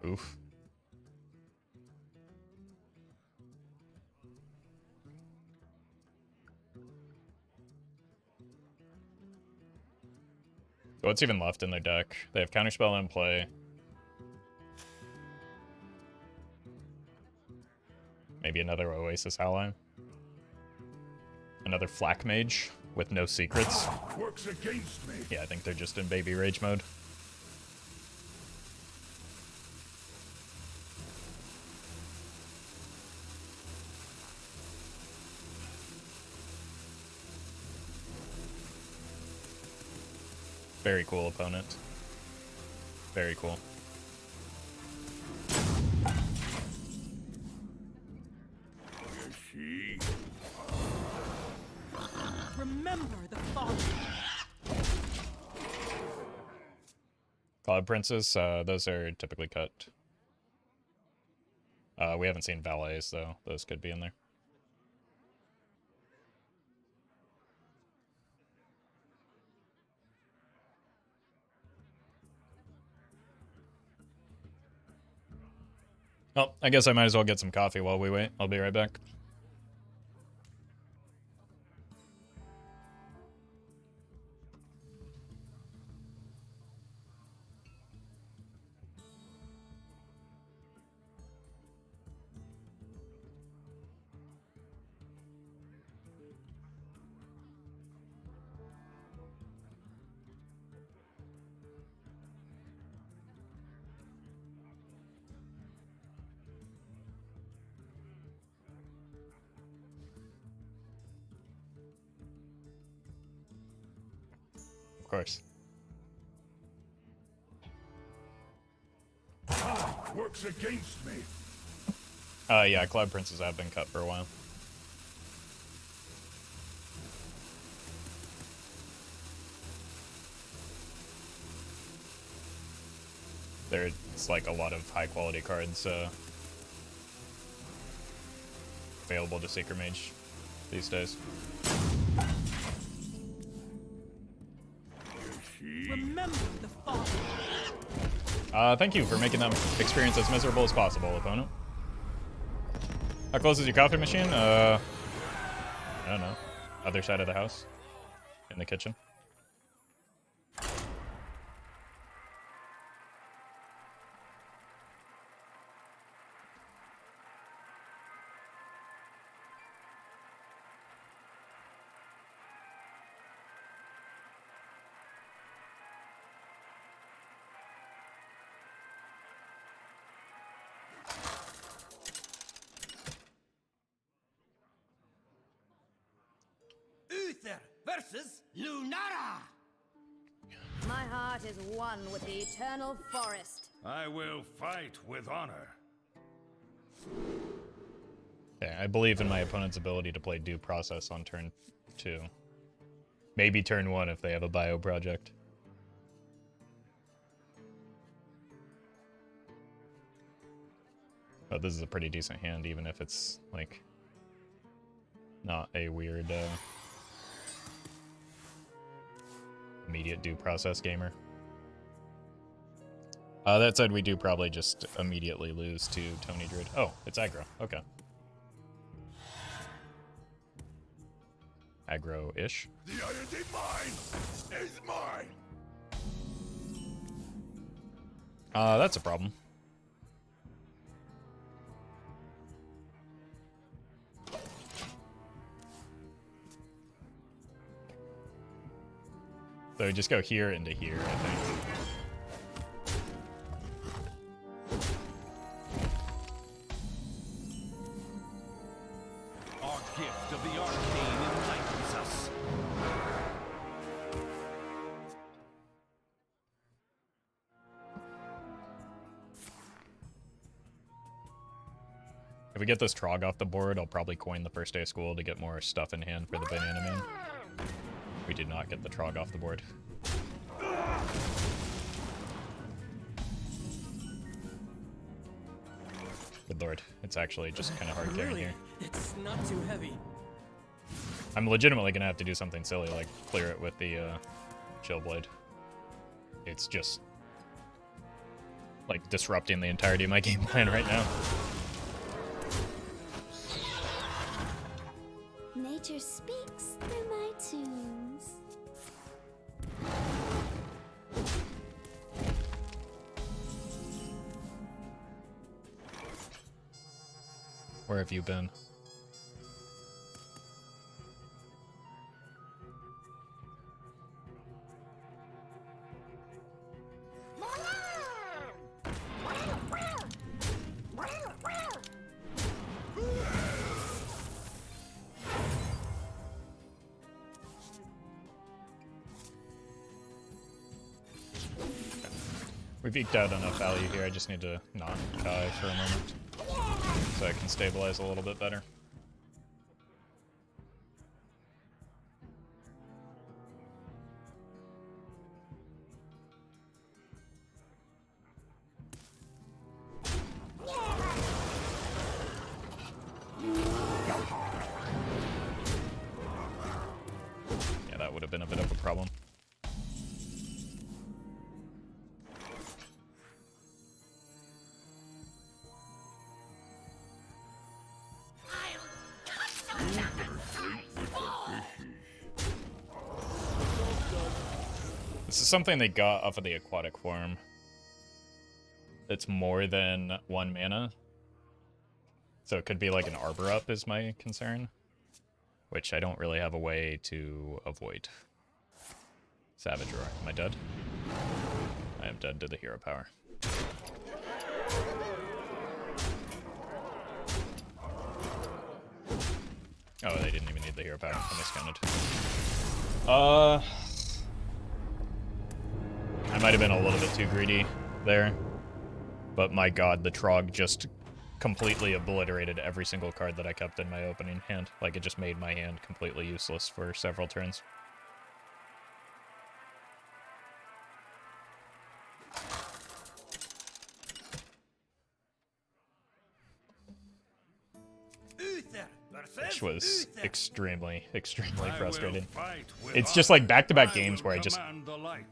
Oof. So what's even left in their deck? They have Counterspell in play. Maybe another Oasis ally. Another Flak Mage with no secrets. Works against me. Yeah, I think they're just in baby rage mode. Very cool opponent. Very cool. Remember the fallen. Cloud Princes, those are typically cut. We haven't seen Valets, though. Those could be in there. Oh, I guess I might as well get some coffee while we wait. I'll be right back. Of course. Works against me. Yeah, Cloud Princes have been cut for a while. There's like a lot of high quality cards available to Seeker Mage these days. Remember the fall. Thank you for making that experience as miserable as possible, opponent. How close is your coffee machine? I don't know. Other side of the house. In the kitchen. Uther versus Lunara. My heart is one with the eternal forest. I will fight with honor. Yeah, I believe in my opponent's ability to play due process on turn 2. Maybe turn 1 if they have a bio project. But this is a pretty decent hand, even if it's, like, not a weird, immediate due process gamer. That said, we do probably just immediately lose to Tony Druid. Oh, it's aggro. Okay. Aggro-ish. The iron mine is mine. That's a problem. So we just go here into here, I think. Our gift of the arcane enlightens us. If we get this Trog off the board, I'll probably coin the first day of school to get more stuff in hand for the Banana Man. We did not get the Trog off the board. Good lord, it's actually just kind of hard carrying here. It's not too heavy. I'm legitimately gonna have to do something silly, like clear it with the Chillblade. It's just like disrupting the entirety of my game plan right now. Nature speaks through my tunes. Where have you been? We've eked out enough value here, I just need to not die for a moment. So I can stabilize a little bit better. Yeah, that would have been a bit of a problem. This is something they got off of the aquatic form. It's more than 1 mana. So it could be like an Arbor up is my concern. Which I don't really have a way to avoid. Savage Roar. Am I dead? I am dead to the hero power. Oh, they didn't even need the hero power. I miscounted. I might have been a little bit too greedy there. But my god, the Trog just completely obliterated every single card that I kept in my opening hand. Like, it just made my hand completely useless for several turns. Which was extremely, extremely frustrating. It's just like back-to-back games where I just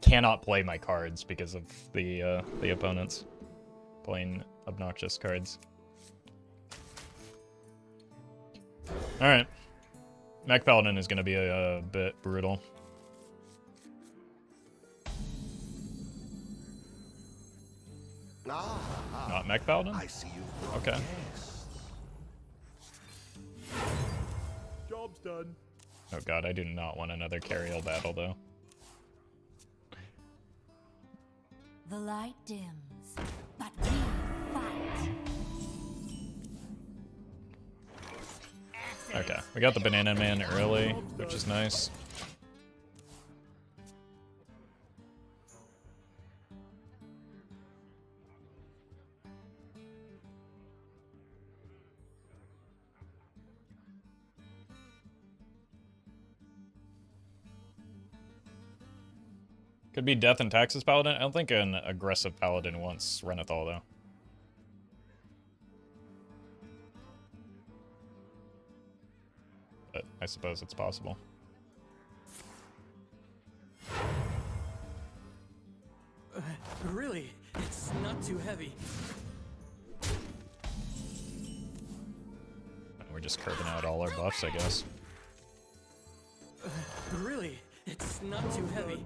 cannot play my cards because of the opponents playing obnoxious cards. All right, Mech Paladin is going to be a bit brutal. Not Mech Paladin? I see you. Okay. Job's done. Oh god, I do not want another Cariel battle, though. The light dims, but we fight. Okay, we got the Banana Man early, which is nice. Could be Death and Taxes Paladin. I don't think an aggressive Paladin wants Renethal, though. But I suppose it's possible. Really, it's not too heavy. We're just curving out all our buffs, I guess. Really, it's not too heavy.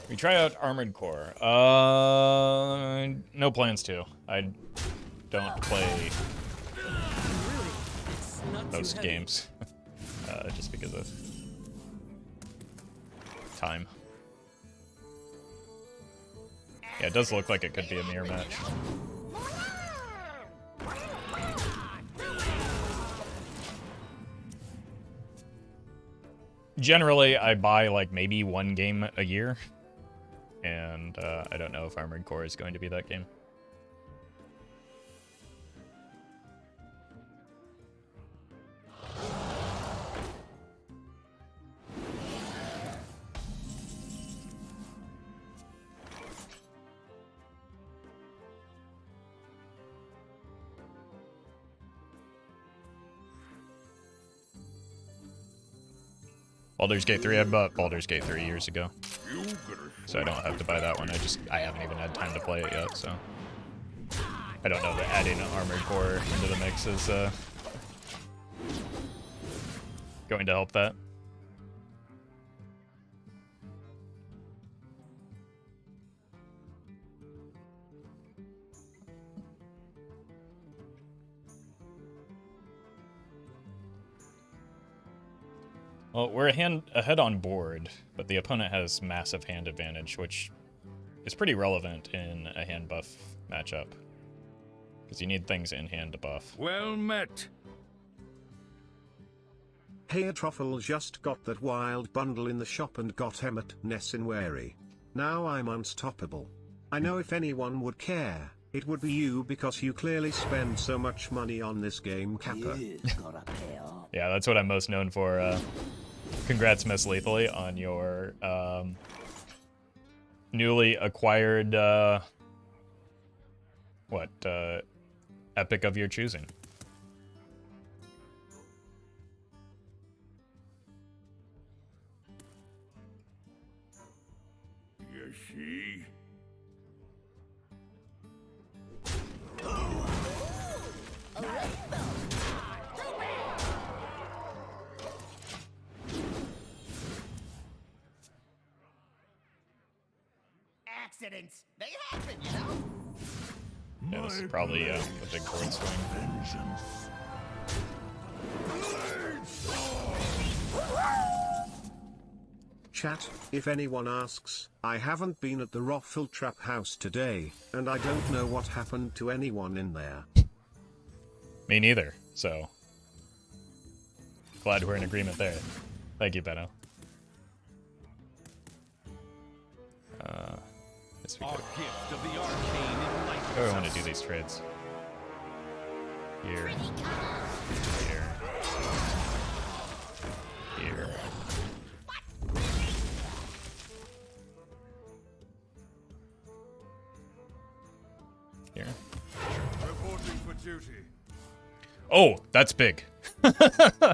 We try out Armored Core. No plans to. I don't play those games just because of time. Yeah, it does look like it could be a mirror match. Generally, I buy like maybe one game a year, and I don't know if Armored Core is going to be that game. Baldur's Gate 3, I bought Baldur's Gate 3 years ago, so I don't have to buy that one. I haven't even had time to play it yet, so I don't know that adding Armored Core into the mix is going to help that. Well, we're ahead on board, but the opponent has massive hand advantage, which is pretty relevant in a hand buff matchup, because you need things in hand to buff. Well met. Hey, Roffle just got that wild bundle in the shop and got him at Nessinwary. Now I'm unstoppable. I know if anyone would care, it would be you, because you clearly spend so much money on this game, Kappa. Yeah, that's what I'm most known for. Congrats, Miss Lethally, on your newly acquired epic of your choosing. You see? Accidents, they happen, you know? Yeah, this is probably a big board swing. Chat, if anyone asks, I haven't been at the Roffle Trap House today, and I don't know what happened to anyone in there. Me neither, so glad we're in agreement there. Thank you, Benno. Our gift of the arcane in light How do I want to do these trades? Here. Here. Here. Here. Reporting for duty. Oh, that's big. Huh.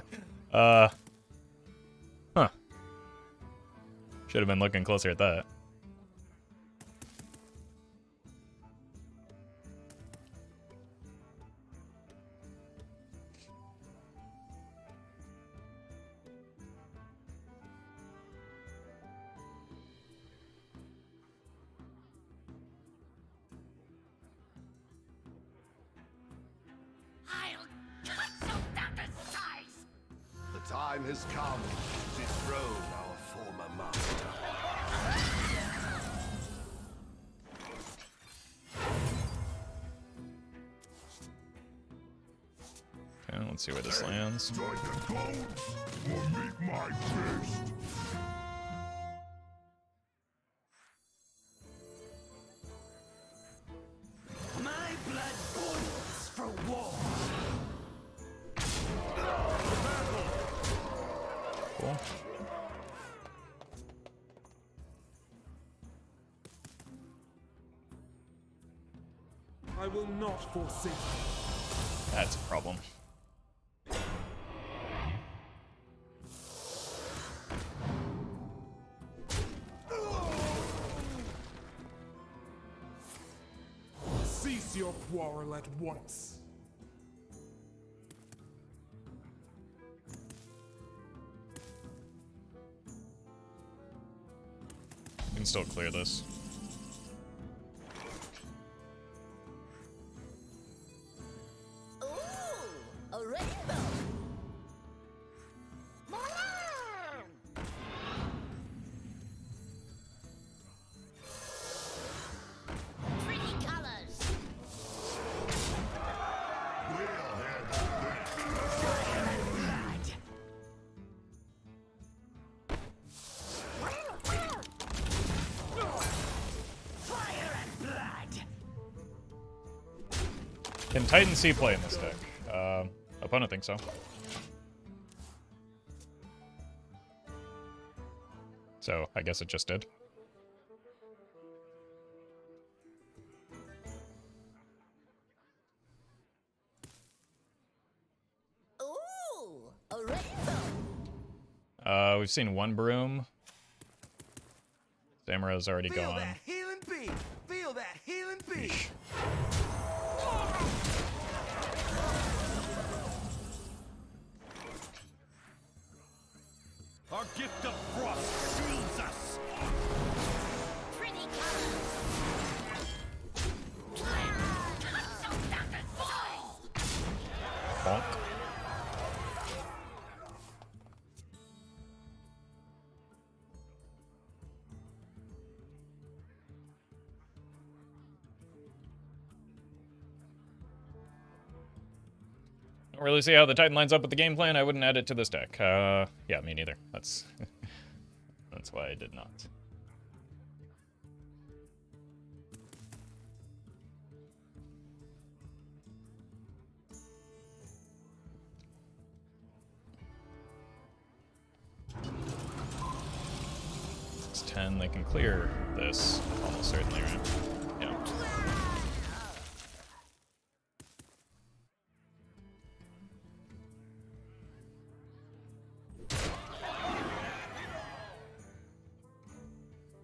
Should have been looking closer at that. I'll cut you down to size! The time has come to dethrone our former master. Okay, let's see where this lands. Join the gold or meet my fist. My blood boils for war. Cool. I will not forsake you. That's a problem. Cease your quarrel at once. We can still clear this. Ooh, a rainbow. Pretty colors. Fire and blood. Can Titan C play in this deck? Opponent thinks so. So, I guess it just did. Ooh, a rainbow. We've seen one Broom. Samuro's already Feel gone. that healing beat. Feel that healing beat. Yeesh. Our gift of frost shields us. Pretty colors. Bonk. Don't really see how the Titan lines up with the game plan. I wouldn't add it to this deck. Yeah, me neither. That's that's why I did not. It's 10. They can clear this almost certainly, right? Yeah.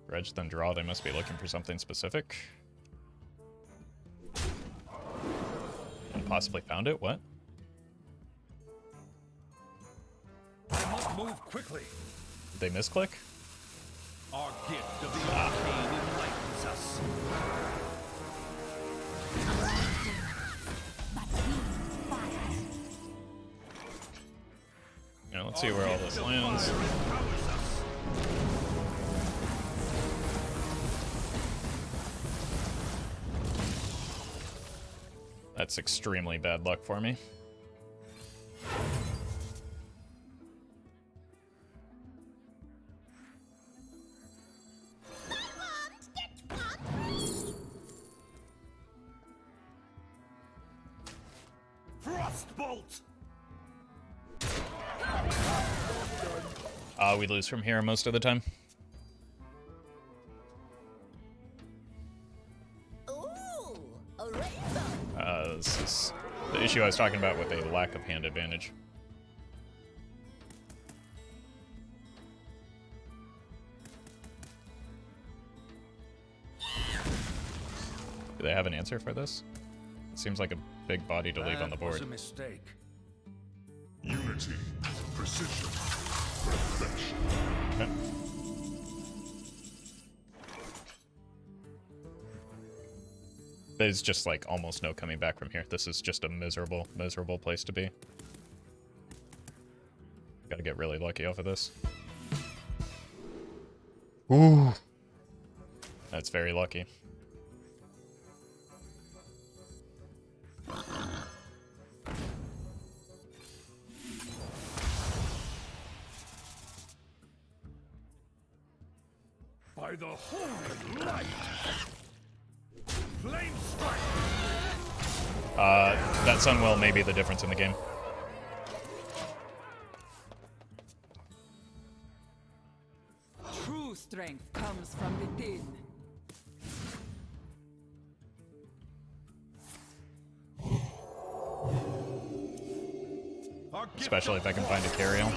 Dredge, then draw. They must be looking for something specific. And possibly found it. What? I must move quickly. Did they misclick? Our gift of the arcane enlightens us. Yeah, let's see where all this lands. That's extremely bad luck for me. Frost bolt. We lose from here most of the time. This is the issue I was talking about with a lack of hand advantage. Do they have an answer for this? It seems like a big body to leave on the board. That was a mistake. Unity, precision, perfection. Okay. There's just like almost no coming back from here. This is just a miserable, miserable place to be. Gotta get really lucky off of this. Ooh. That's very lucky. By the holy light. Flame strike. That Sunwell may be the difference in the game. True strength comes from within. Especially if I can find a Cariel.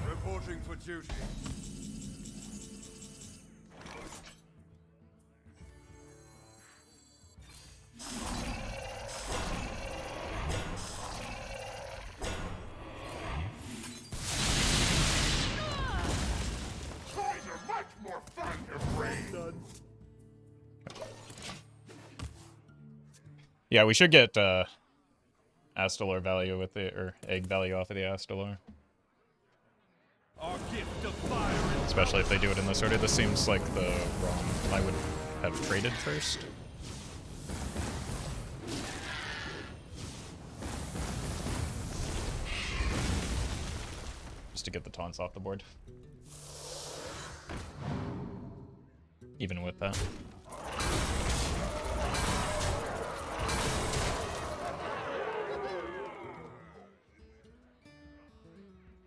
Reporting for duty. Yeah, we should get Astalor value with the, or egg value off of the Astalor. Our gift of fire. Especially if they do it in this order. This seems like the wrong. I would have traded first. Just to get the taunts off the board. Even with that.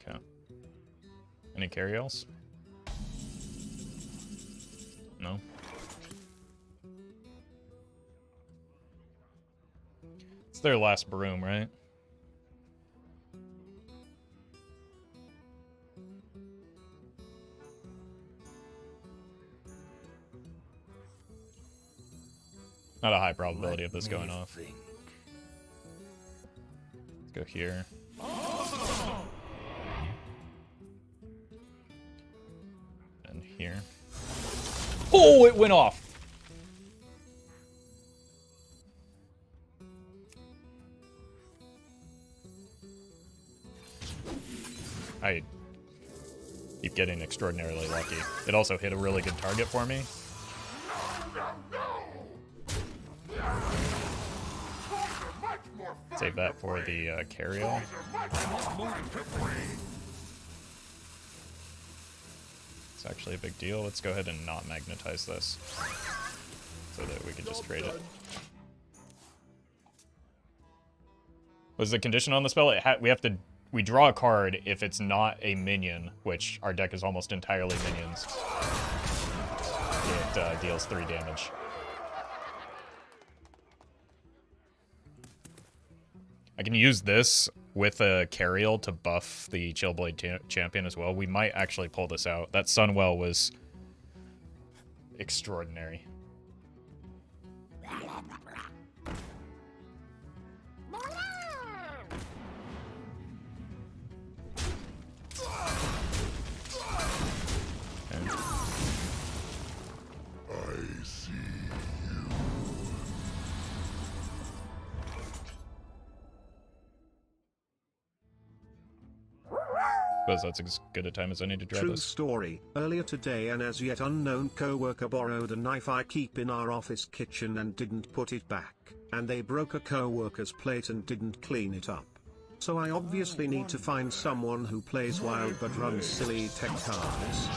Okay. Any Cariels? No. It's their last broom, right? Not a high probability of this going off. Let's go here. And here. Oh, it went off! I keep getting extraordinarily lucky. It also hit a really good target for me. Save that for the Cariel. It's actually a big deal. Let's go ahead and not magnetize this so that we can just trade it. Was the condition on the spell? We draw a card if it's not a minion, which our deck is almost entirely minions. It deals 3 damage. I can use this with a Cariel to buff the Chillblade Champion as well. We might actually pull this out. That Sunwell was extraordinary. Suppose that's as good a time as any to draw True this. story. Earlier today, an as yet unknown co-worker borrowed a knife I keep in our office kitchen and didn't put it back, and they broke a co-worker's plate and didn't clean it up. So I obviously need to find someone who plays wild but runs silly tech cards.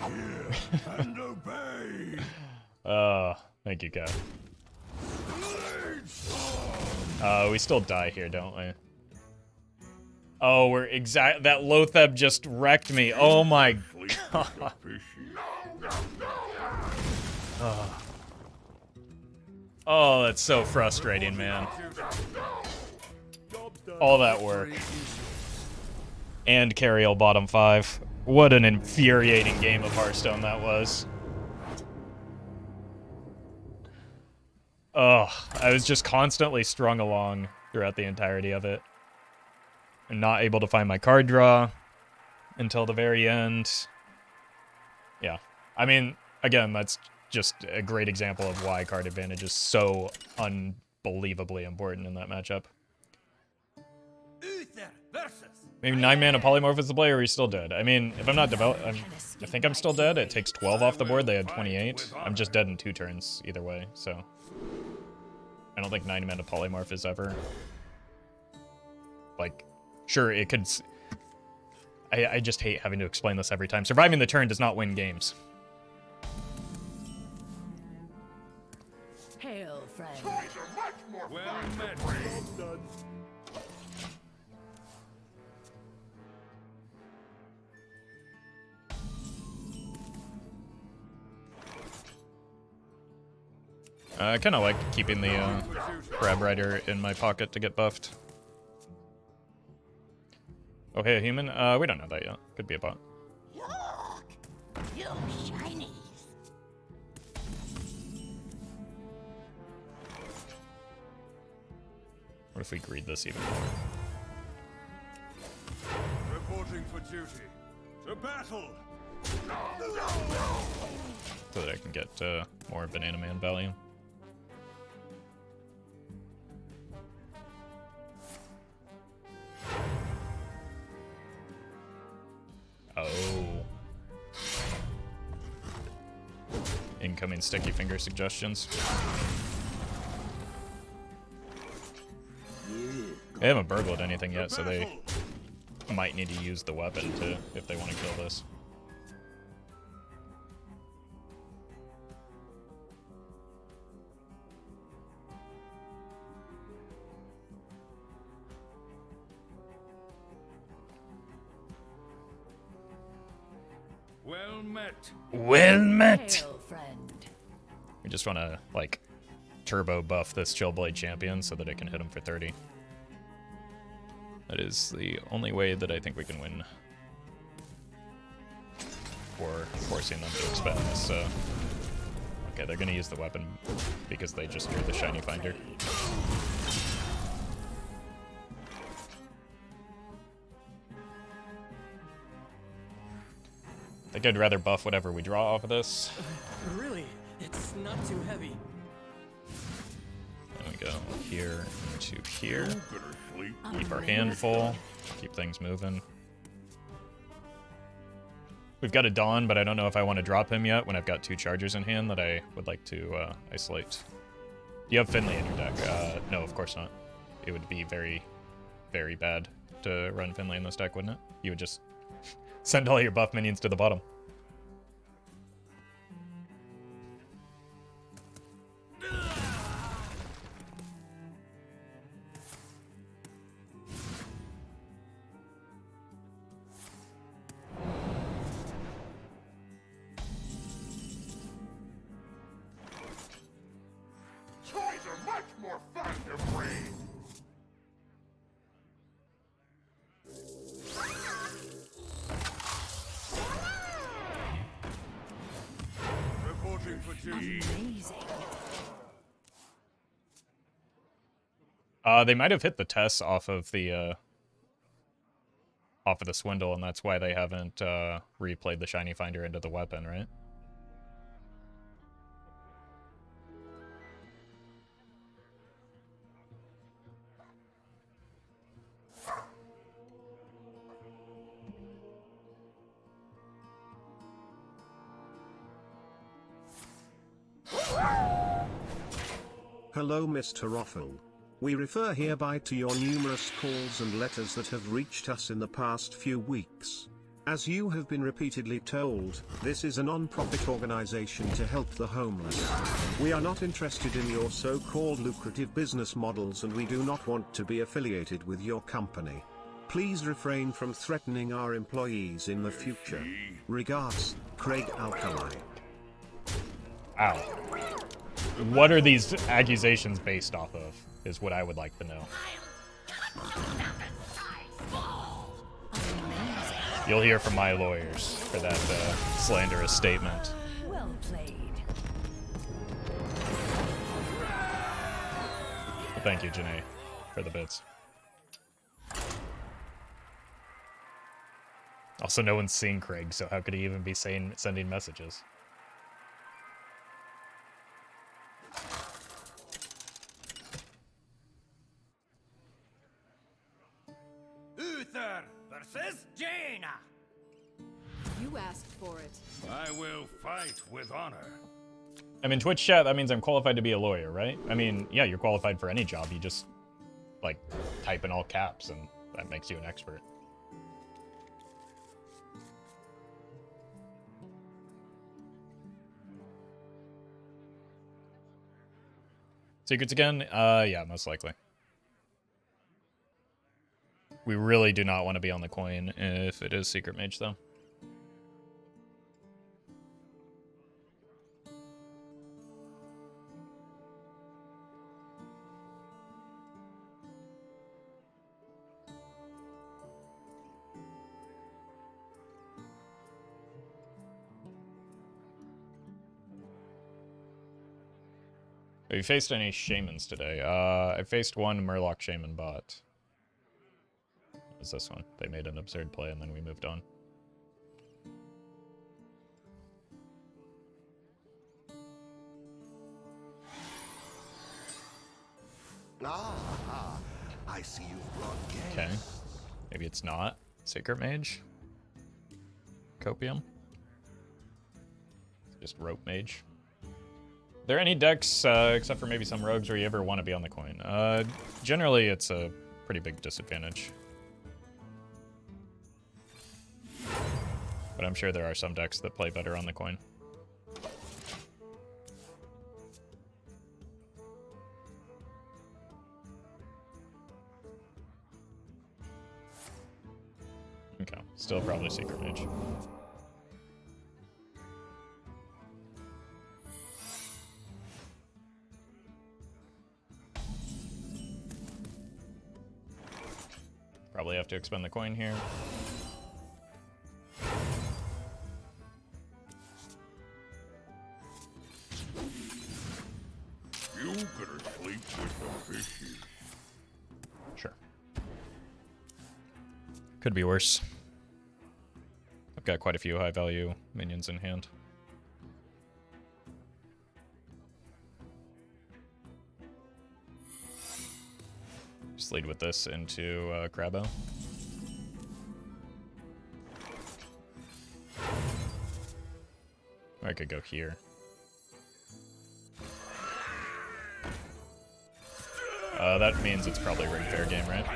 here and obey. Thank you, Cat. We still die here, don't we? Oh, we're exact. That Lotheb just wrecked me. Oh my god. Oh, that's so frustrating, man. All that work. And Cariel bottom 5. What an infuriating game of Hearthstone that was. Oh, I was just constantly strung along throughout the entirety of it. And not able to find my card draw until the very end. Yeah. I mean, again, that's just a great example of why card advantage is so unbelievably important in that matchup. Maybe 9-mana polymorph is the play, or are you still dead? I mean, if I'm not I think I'm still dead. It takes 12 off the board. They had 28. I'm just dead in 2 turns either way, so. I don't think 9-mana polymorph is ever. Like, sure, it could. I just hate having to explain this every time. Surviving the turn does not win games. Hail, friend. Well met. I kind of like keeping the Crabrider in my pocket to get buffed. Oh, hey, a human? We don't know that yet. Could be a bot. Look, you shinies. What if we greed this even more? Reporting for duty. To battle. So that I can get more Banana Man value. Oh. Incoming sticky finger suggestions. They haven't burgled anything yet, so they might need to use the weapon to if they want to kill this. Well met. Well met! Hail, friend. We just want to, like, turbo buff this Chillblade Champion so that it can hit him for 30. That is the only way that I think we can win. Or forcing them to expend this, Okay, they're gonna use the weapon because they just drew the Shiny Finder. I think I'd rather buff whatever we draw off of this. Really, it's not too heavy. Then we go here into here. Keep our hand full. Keep things moving. We've got a Dawn, but I don't know if I want to drop him yet when I've got 2 Chargers in hand that I would like to isolate. You have Finley in your deck. No, of course not. It would be very, very bad to run Finley in this deck, wouldn't it? You would just send all your buff minions to the bottom. Toys are much more fun to bring. Reporting for duty. Amazing. They might have hit the Tess off of the Swindle, and that's why they haven't replayed the Shiny Finder into the weapon, right? Hello Mr. Roffle. We refer hereby to your numerous calls and letters that have reached us in the past few weeks. As you have been repeatedly told, this is a non-profit organization to help the homeless. We are not interested in your so-called lucrative business models, and we do not want to be affiliated with your company. Please refrain from threatening our employees in the future. Regards, Craig Alkali. Ow. What are these accusations based off of, is what I would like to know. You'll hear from my lawyers for that slanderous statement. Well played. Well, thank you, Janae, for the bits. Also, no one's seen Craig, so how could he even be sending messages? Uther versus Jaina. You asked for it. I will fight with honor. I mean, Twitch chat, that means I'm qualified to be a lawyer, right? I mean, yeah, you're qualified for any job. You just, like, type in all caps, and that makes you an expert. Secrets again? Yeah, most likely. We really do not want to be on the coin if it is Secret Mage, though. Have you faced any shamans today? I faced one Murloc Shaman bot. What was this one? They made an absurd play and then we moved on. Ah, I see you've brought guests. Okay. Maybe it's not Secret Mage. Copium. Just Rope Mage. Are there any decks, except for maybe some rogues, where you ever want to be on the coin? Generally, it's a pretty big disadvantage. But I'm sure there are some decks that play better on the coin. Okay, still probably Secret Mage. Probably have to expend the coin here. You better sleep with the fishes. Sure. Could be worse. I've got quite a few high value minions in hand. Just lead with this into Crabo. Or I could go here. That means it's probably ring fair game, right?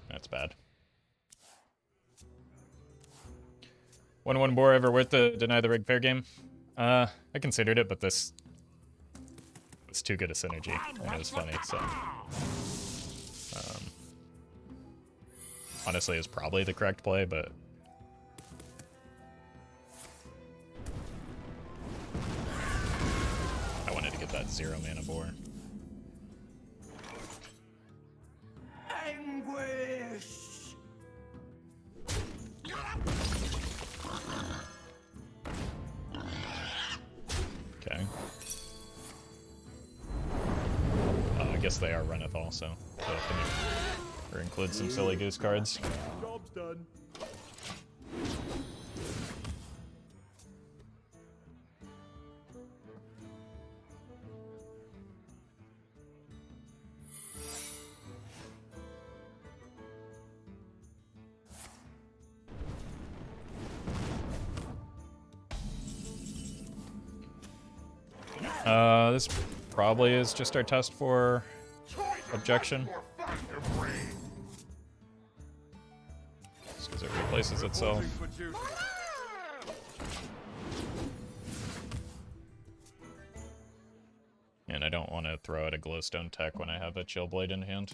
That's bad. 1-1 Boar ever worth the deny the rig fair game? I considered it, but this was too good a synergy, and it was funny, so. Honestly, it's probably the correct play, but I wanted to get that 0 mana Boar. Anguish. Okay. I guess they are Runneth also. So or include some silly goose cards. Job's done. This probably is just our test for objection. it replaces itself. And I don't want to throw out a Glowstone Tech when I have a Chillblade in hand,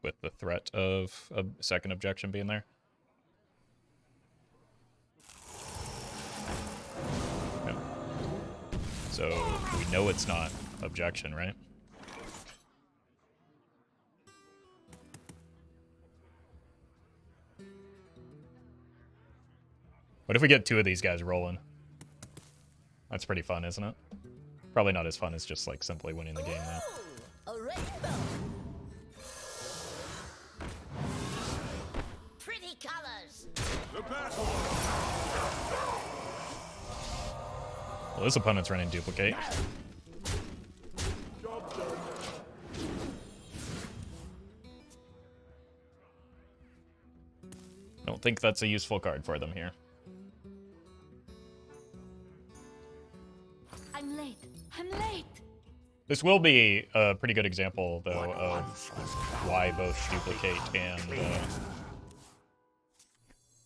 with the threat of a second objection being there. Okay. So we know it's not objection, right? What if we get two of these guys rolling? That's pretty fun, isn't it? Probably not as fun as just like simply winning the game though. A rainbow. Pretty colors. Well, this opponent's running duplicate. Don't think that's a useful card for them here. I'm late. I'm late. This will be a pretty good example, though, of why both duplicate and...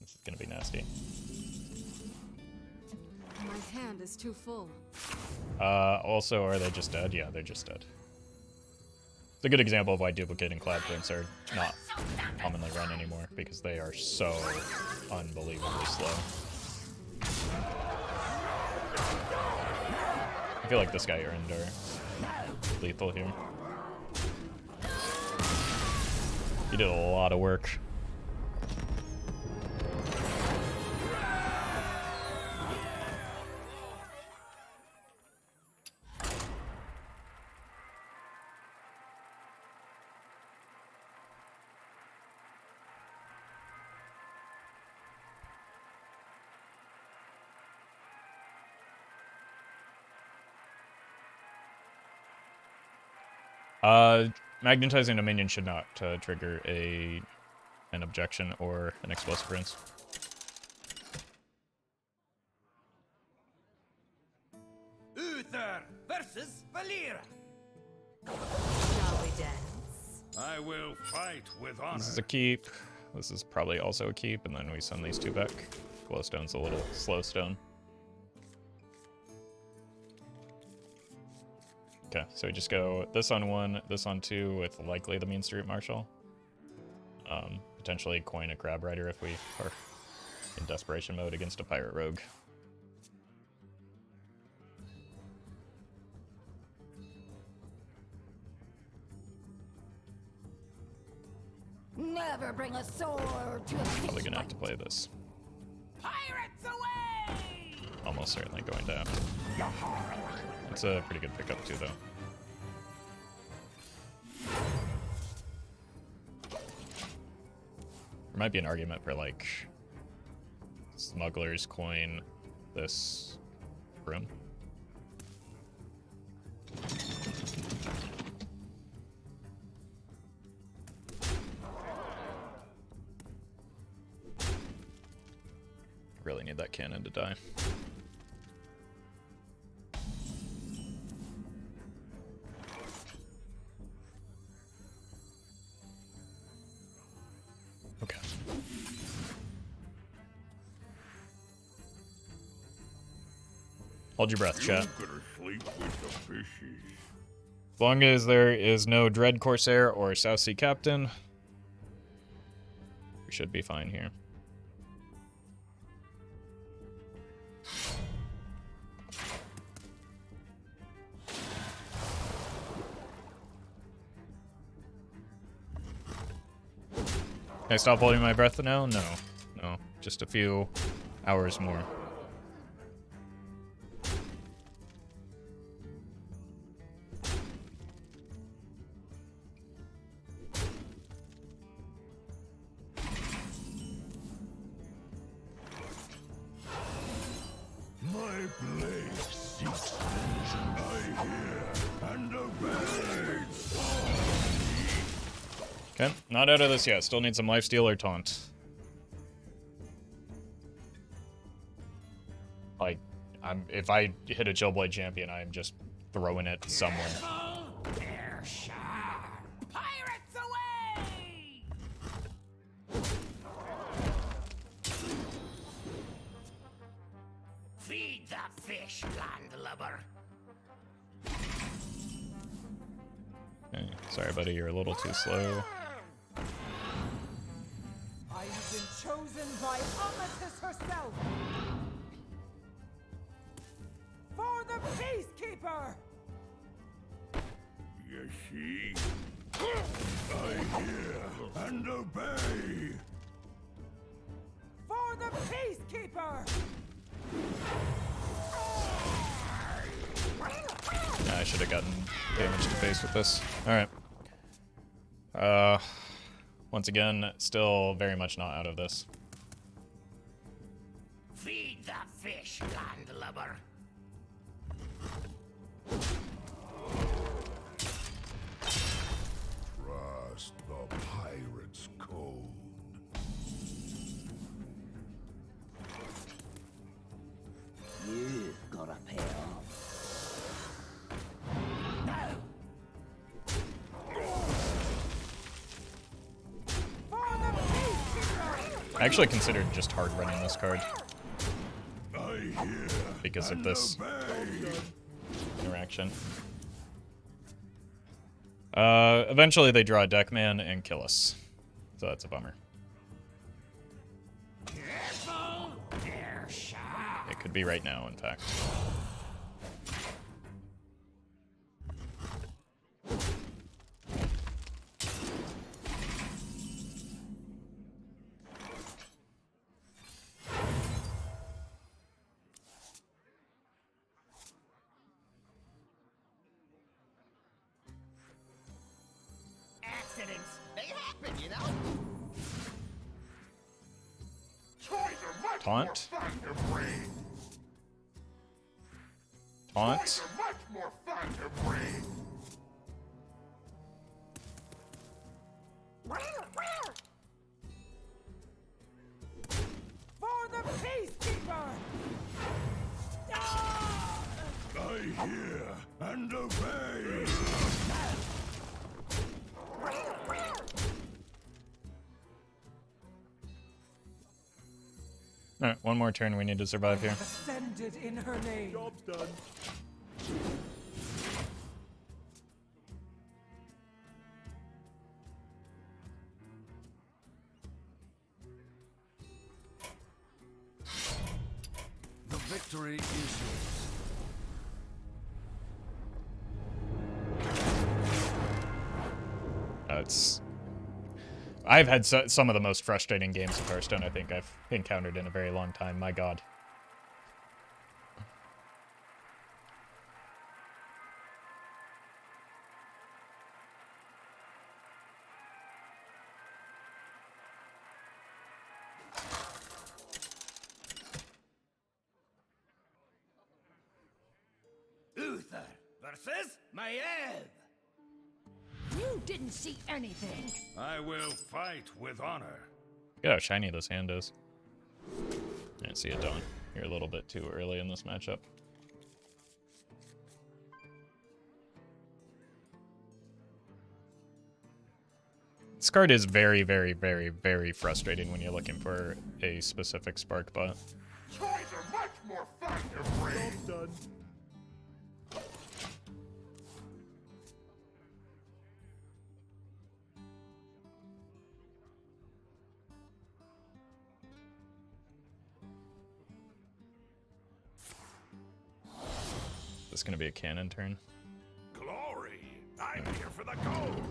this is going to be nasty. My hand is too full. Also, are they just dead? Yeah, they're just dead. It's a good example of why duplicate and cloud prints are not commonly run anymore, because they are so unbelievably slow. I feel like this guy earned our lethal here. He did a lot of work. Magnetizing a minion should not trigger an objection or an explosive rinse. Uther versus Valera. Shall we dance? I will fight with honor. This is a keep. This is probably also a keep, and then we send these two back. Glowstone's a little slow stone. Okay, so we just go this on 1, this on 2 with likely the Meanstreet Marshal. Potentially coin a Crabrider if we are in desperation mode against a Pirate Rogue. Never bring a sword to a Probably gonna have to play this. Pirates away! Almost certainly going to have to. It's a pretty good pickup too, though. There might be an argument for, like, Smugglers coin this room. Really need that cannon to die. Okay. Hold your breath, chat. As long as there is no Dread Corsair or South Sea Captain, we should be fine here. Can I stop holding my breath now? No. No. Just a few hours more. My blade seeks vengeance. I hear and obey. Okay, not out of this yet. Still need some lifesteal or taunt. Like, if I hit a Chillblade Champion, I'm just throwing it somewhere. Pirates away! fish, landlubber. Okay. Sorry, buddy, you're a little too slow. I have been chosen by Amatis herself. For the Peacekeeper! You see? I hear and obey! For the Peacekeeper! I should have gotten damage to face with this. Alright. Once again, still very much not out of this. Feed the fish, landlubber. Trust the pirate's code. You've got to pay off. I actually considered just hard running this card I hear because of and this obey. interaction. Eventually they draw a deck man and kill us. So that's a bummer. Careful, they're sharp. It could be right now, in fact. Accidents, they happen, you know? Taunt. Taunt. For the Peacekeeper! I hear and obey. Alright, one more turn we need to survive here. Ascended in her name. Job's done. The victory is yours. I've had some of the most frustrating games of Hearthstone I think I've encountered in a very long time. My god. Uther versus Maiev. You didn't see anything. I will fight with honor. Look at how shiny this hand is. I didn't see it, Dawn. You're a little bit too early in this matchup. This card is very, very, very, very frustrating when you're looking for a specific spark bot. Toys are much more fun to bring. Job's done. This is gonna be a cannon turn. Glory! I'm here for the gold.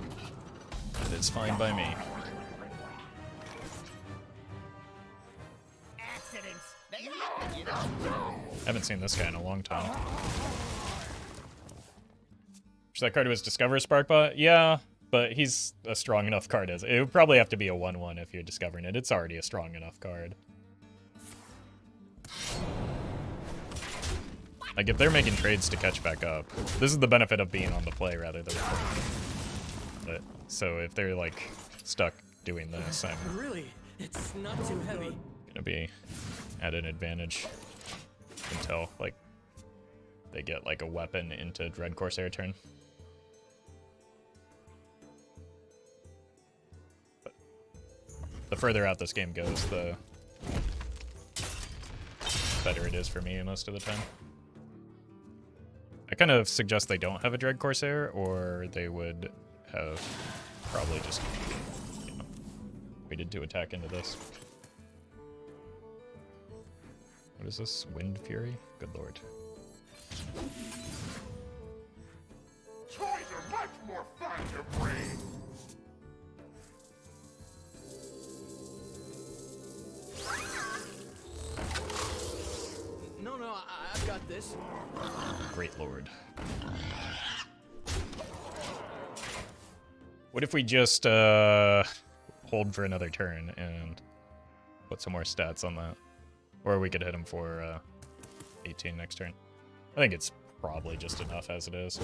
It's fine by me. Accidents, they happen, you know? I haven't seen this guy in a long time. Wish that card was Discover Sparkbot? Yeah, but he's a strong enough card as it would probably have to be a 1/1 if you're discovering it. It's already a strong enough card. Like, if they're making trades to catch back up, this is the benefit of being on the play rather than... But, so if they're, like, stuck doing this, I'm Really, it's not too heavy. gonna be at an advantage until, like, they get, like, a weapon into Dread Corsair turn. But the further out this game goes, the better it is for me most of the time. I kind of suggest they don't have a Dread Corsair, or they would have probably just, you know, waited to attack into this. What is this? Wind Fury? Good lord. Toys are much more fun to bring. No, I've got this. Great lord. What if we just hold for another turn and put some more stats on that? Or we could hit him for 18 next turn. I think it's probably just enough as it is.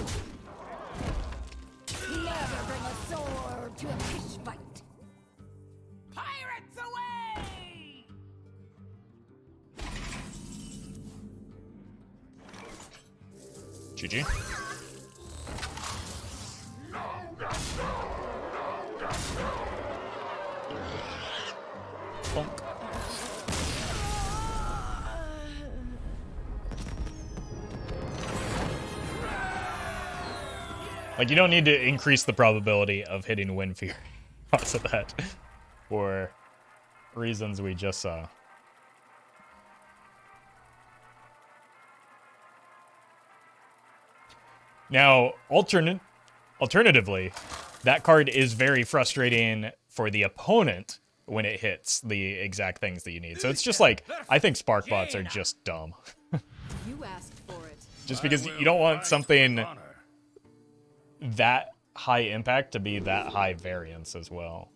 Never bring a sword to a fish fight. Pirates away! GG. Bonk. Like, you don't need to increase the probability of hitting Wind Fury because of that, for reasons we just saw. Now, alternatively, that card is very frustrating for the opponent when it hits the exact things that you need. So it's just like, I think Spark Bots are just dumb. You asked for it. Just because you don't want something that high impact to be that high variance as well.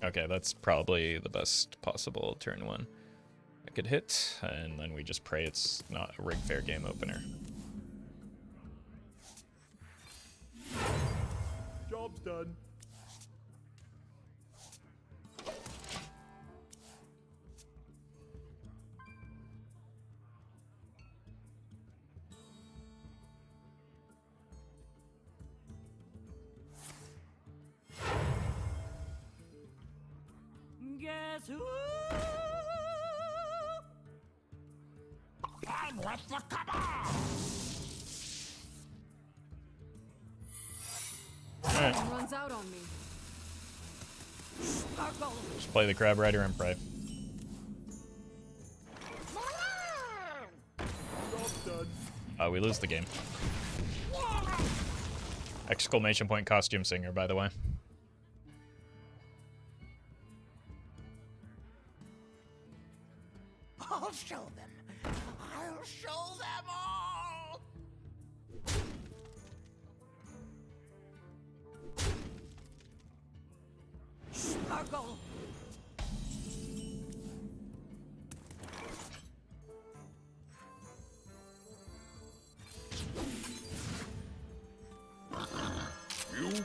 Okay, that's probably the best possible turn one I could hit, and then we just pray it's not a Rig Fair game opener. Job's done. Guess who? I'm with the cabal. Alright, Runs out on me. Sparkle. just play the Crabrider and pray. Job's done. We lose the game. Exclamation point costume singer, by the way. I'll show them. I'll show them all. Sparkle. You can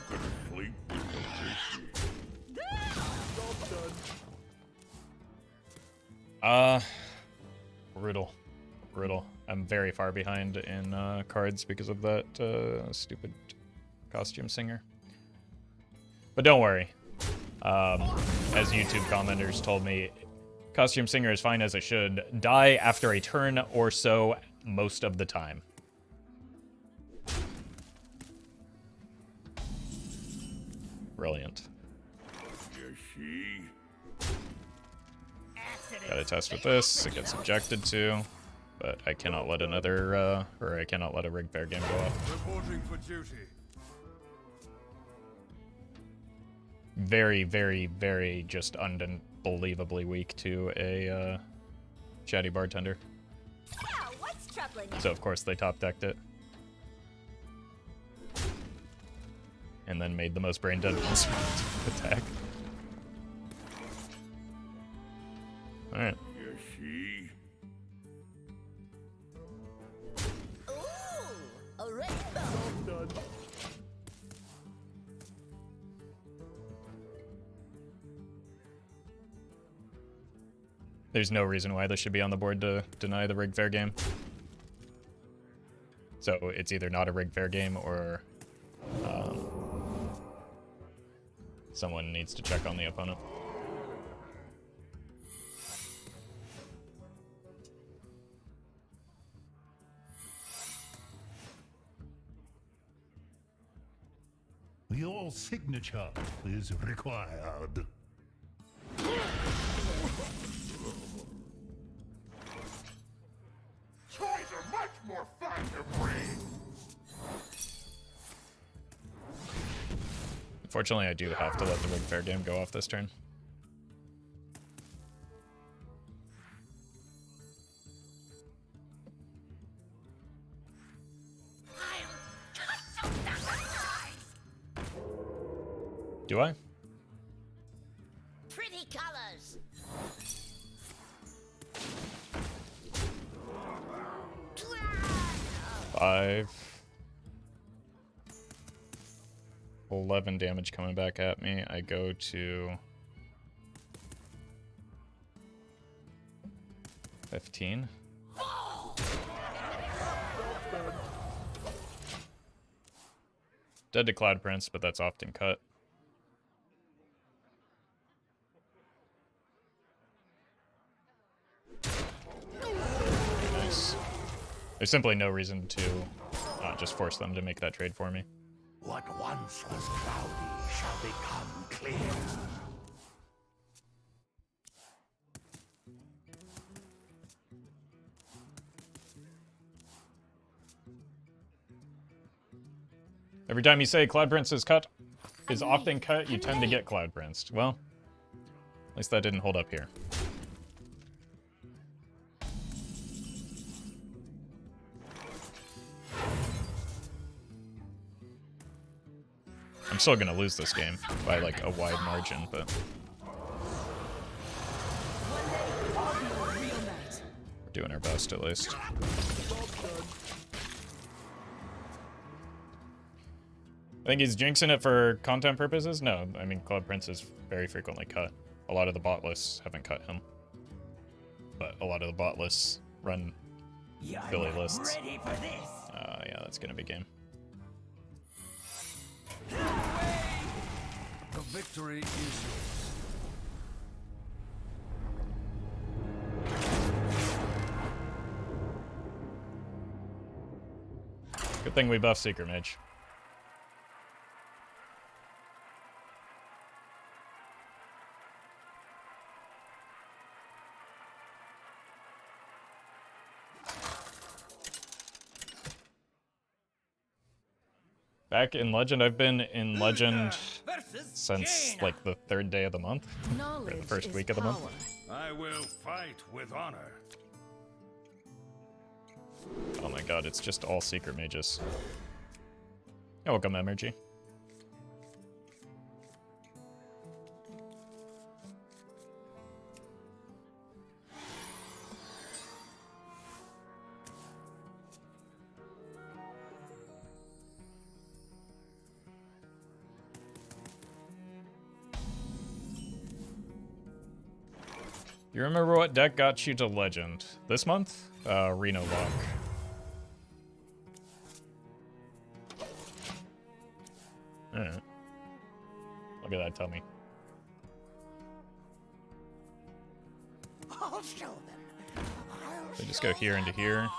sleep in the biscuit. Job's done. Brutal. I'm very far behind in cards because of that stupid costume singer. But don't worry. As YouTube commenters told me, costume singer is fine as it should. Die after a turn or so most of the time. Brilliant. You see? Gotta test with this. It gets subjected to, but I cannot let another, or I cannot let a Rig Fair game go off. Reporting for duty. Very, very, very just unbelievably weak to a Chatty Bartender. Wow, what's troubling you? So of course they top decked it. And then made the most brain dead attack. Alright. You see? Ooh, a rainbow. Job's done. There's no reason why this should be on the board to deny the Rig Fair game. So it's either not a Rig Fair game or someone needs to check on the opponent. Your signature is required. Toys are much more fun to bring. Unfortunately, I do have to let the Rig Fair game go off this turn. Do I? Pretty colors. Five. 11 damage coming back at me. I go to 15. Dead to Cloud Prince, but that's often cut. Nice. There's simply no reason to just force them to make that trade for me. What once was cloudy shall become clear. Every time you say Cloud Prince is often cut, you tend to get Cloud Princed. Well, at least that didn't hold up here. I'm still gonna lose this game by like a wide margin, but we're doing our best at least. I think he's jinxing it for content purposes. No, I mean Cloud Prince is very frequently cut. A lot of the bot lists haven't cut him, but a lot of the bot lists run Philly lists. Ready for this. Yeah, that's gonna be game. The victory is yours. Good thing we buffed Secret Mage. Back in Legend, I've been in Legend since like the 3rd day of the month, or the first week of the month. I will fight with honor. Oh my god, it's just all Secret Mages. You're welcome, Emergy. You remember what deck got you to Legend? This month? Reno Lock. Alright. Look at that, tell me. I'll show them. They just go here into here.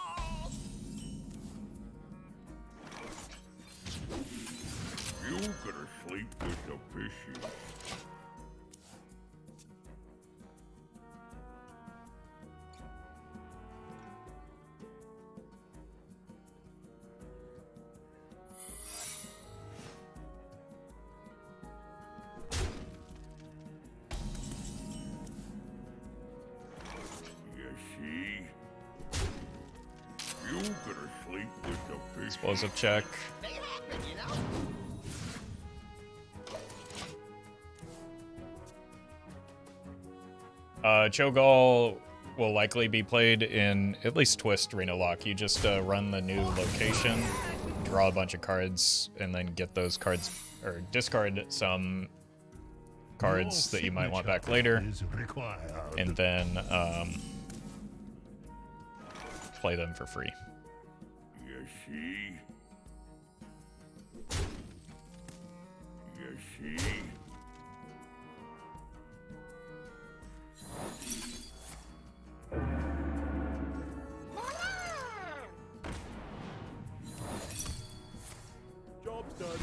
You gotta sleep with the fishy. Explosive check. Cho'Gall will likely be played in at least Twist Reno Lock. You just run the new location, draw a bunch of cards, and then get those cards, or discard some cards that you might want back later, and then play them for free. Job's done.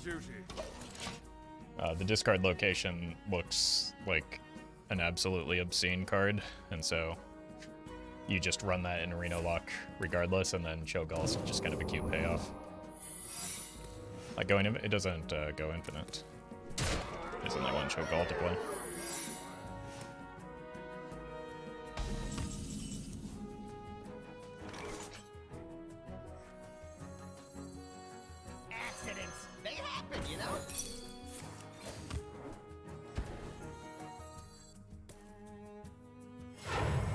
duty. The discard location looks like an absolutely obscene card, and so you just run that in Reno Lock regardless, and then Cho'Gall is just kind of a cute payoff. Like going, it doesn't go infinite. There's only one Cho'Gall to play. Accidents, they happen, you know?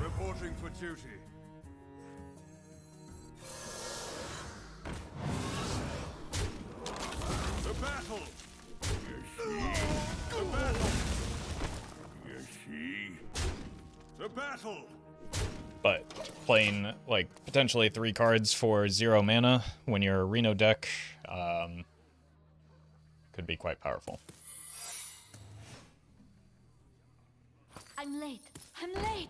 Reporting for duty. The battle! The battle! The battle! But playing like potentially 3 cards for 0 mana when you're a Reno deck could be quite powerful. I'm late. I'm late.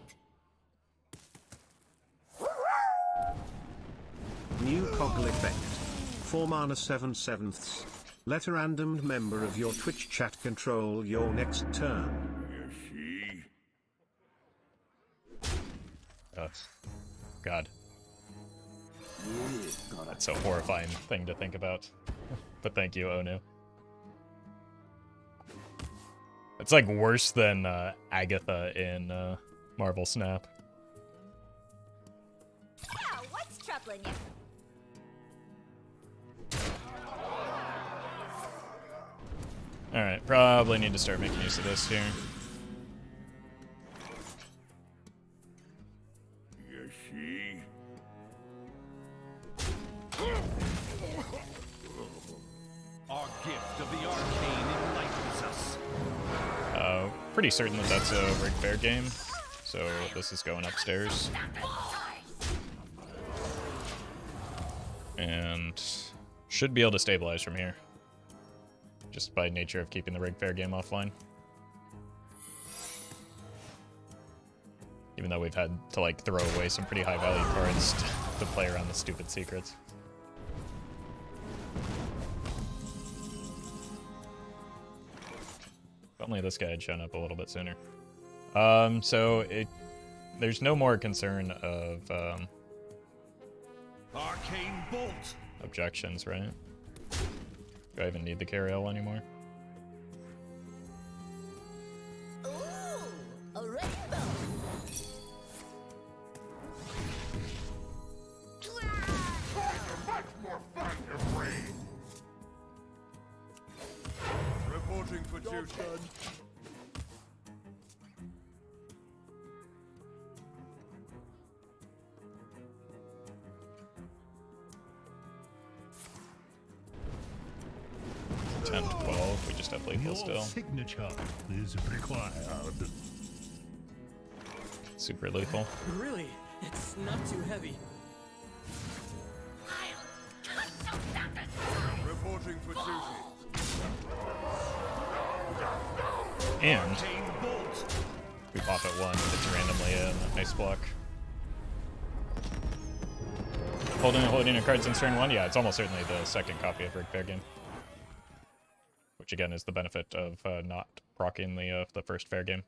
New Coggle effect. 4 mana 7/7. Let a random member of your Twitch chat control your next turn. God. That's a horrifying thing to think about. But thank you, Onu. It's like worse than Agatha in Marvel Snap. Yeah, what's troubling you? Alright, probably need to start making use of this here. Our gift of the arcane enlightens us. Pretty certain that that's a Rig Fair game, so this is going upstairs. And should be able to stabilize from here, just by nature of keeping the Rig Fair game offline. Even though we've had to like throw away some pretty high value cards to play around the stupid secrets. If only this guy had shown up a little bit sooner. There's no more concern of Arcane bolt. objections, right? Do I even need the Cariel anymore? Ooh, a rainbow. Much more fun to bring. Reporting for Job duty. done. Ten, 12. We just have lethal still. Signature is required. Super lethal. Really, it's not too heavy. Reporting for duty. And Arcane bolt. we pop at 1, it's randomly in. Nice block. Holding a card since turn 1? Yeah, it's almost certainly the second copy of Rig Fair game. Which again is the benefit of not proccing the first fair game.